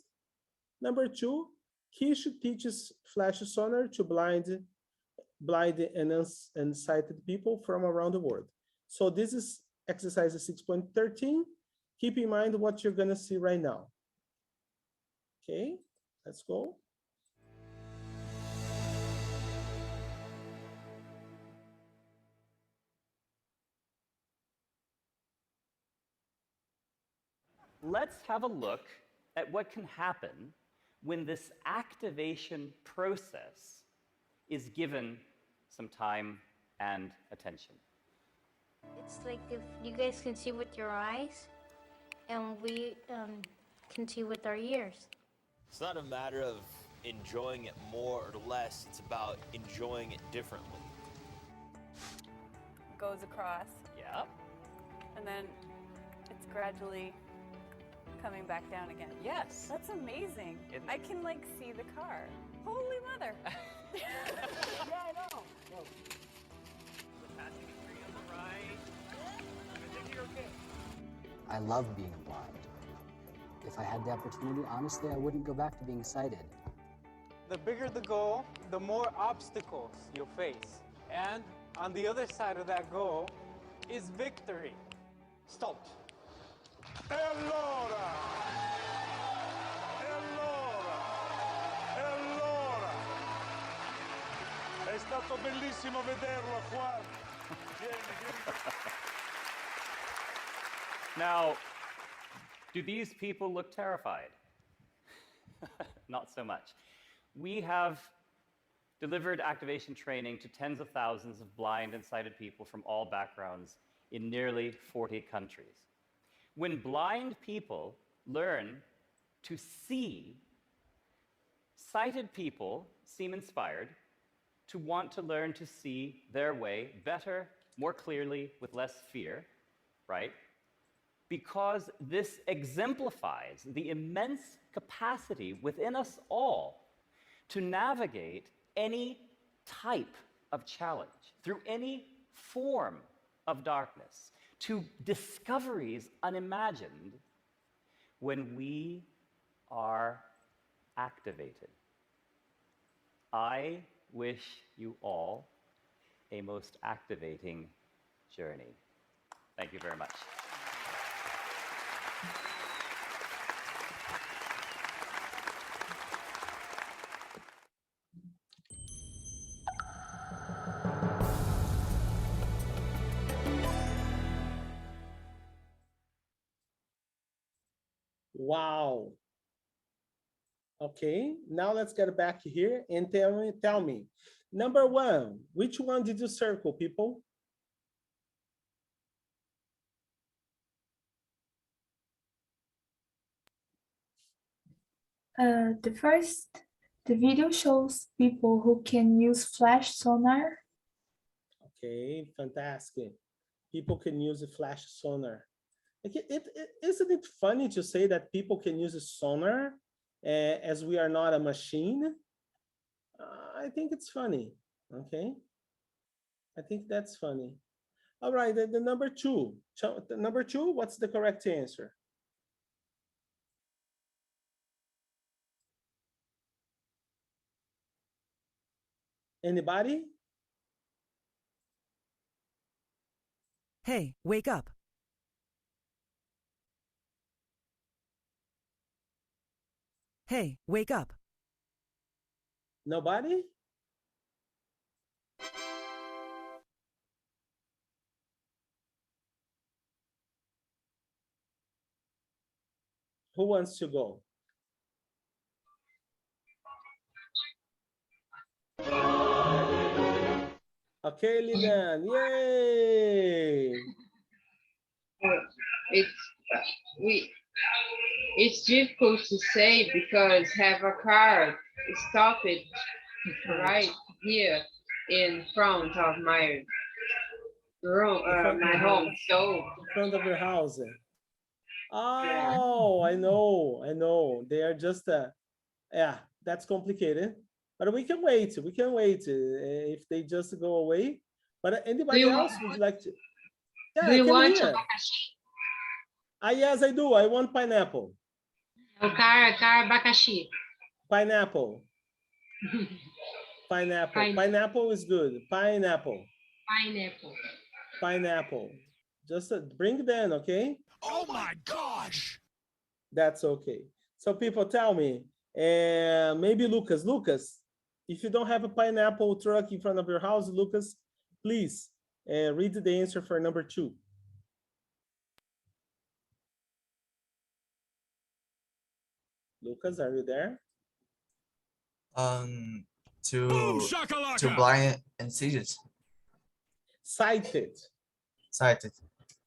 Number 2, Kish teaches flash sonar to blind and unsighted people from around the world. So this is exercise 6.13. Keep in mind what you're gonna see right now. Okay, let's go. Let's have a look at what can happen when this activation process is given some time and attention. It's like if you guys can see with your eyes and we can see with our ears. It's not a matter of enjoying it more or less. It's about enjoying it differently. Goes across. Yeah. And then it's gradually coming back down again. Yes. That's amazing. I can like see the car. Holy mother. Yeah, I know. The passing tree on the right. I think you're okay. I love being blind. If I had the opportunity, honestly, I wouldn't go back to being sighted. The bigger the goal, the more obstacles you'll face. And on the other side of that goal is victory. Stop. E allora? È stato bellissimo vederlo qua. Now, do these people look terrified? Not so much. We have delivered activation training to tens of thousands of blind and sighted people from all backgrounds in nearly 40 countries. When blind people learn to see, sighted people seem inspired to want to learn to see their way better, more clearly, with less fear, right? Because this exemplifies the immense capacity within us all to navigate any type of challenge, through any form of darkness, to discoveries unimagined when we are activated. I wish you all a most activating journey. Thank you very much. Wow. Okay, now let's get back here and tell me. Number one, which one did you circle, people? The video shows people who can use flash sonar. Okay, fantastic. People can use a flash sonar. Isn't it funny to say that people can use a sonar as we are not a machine? I think it's funny, okay? I think that's funny. All right, the number two. Number two, what's the correct answer? Anybody? Hey, wake up. Hey, wake up. Nobody? Who wants to go? Okay, Lilian, yay! It's difficult to say because have a car stopped right here in front of my room, my home. So in front of your house. Oh, I know. They are just yeah, that's complicated. But we can wait. If they just go away. But anybody else would like to? Yeah, Do you want to? Yes, I do. I want pineapple. Car abacaxi. Pineapple. Pineapple is good. Pineapple. Just bring them, okay? Oh my gosh! That's okay. So people tell me, maybe Lucas, if you don't have a pineapple truck in front of your house, Lucas, please read the answer for number two. Lucas, are you there? To blind and sighted.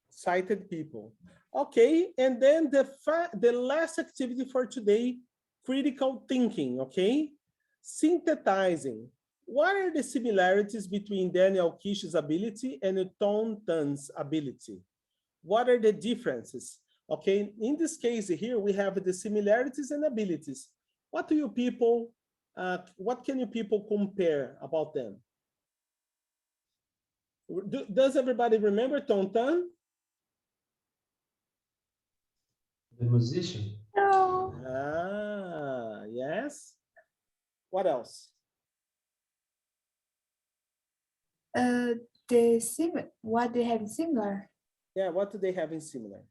Sighted people. Okay, and then the last activity for today, critical thinking, okay? Synthesizing. What are the similarities between Daniel Kish's ability and Tom Tan's ability? What are the differences? Okay, in this case here, we have the similarities and abilities. What can you people compare about them? Does everybody remember Tom Tan? The musician. No. Ah, yes. What else? What they have similar? Yeah, what do they have in similar?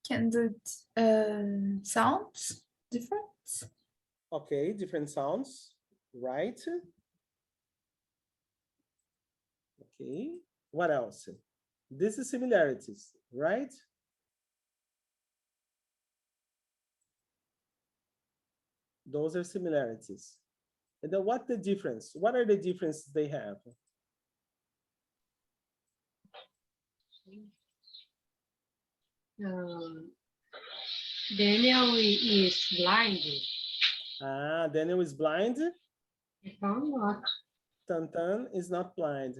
Can do sounds different? Okay, different sounds, right? Okay, what else? This is similarities, right? Those are similarities. And then what the difference? What are the differences they have? Daniel is blind. Ah, Daniel is blind. I'm not. Tantan is not blind.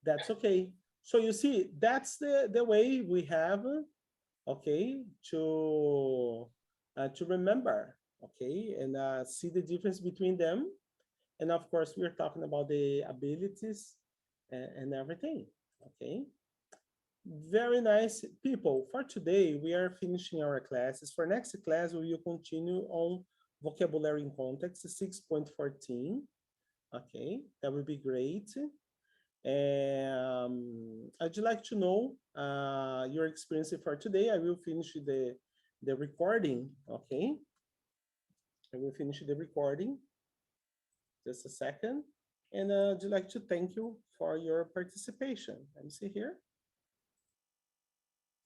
That's okay. So you see, that's the way we have, okay, to remember, okay, and see the difference between them. And of course, we're talking about the abilities and everything, okay? Very nice, people. For today, we are finishing our classes. For next class, we will continue on vocabulary in context 6.14. Okay, that would be great. I'd like to know your experience for today. I will finish the recording. Okay, I will finish the recording. Just a second. And I'd like to thank you for your participation. Let me see here.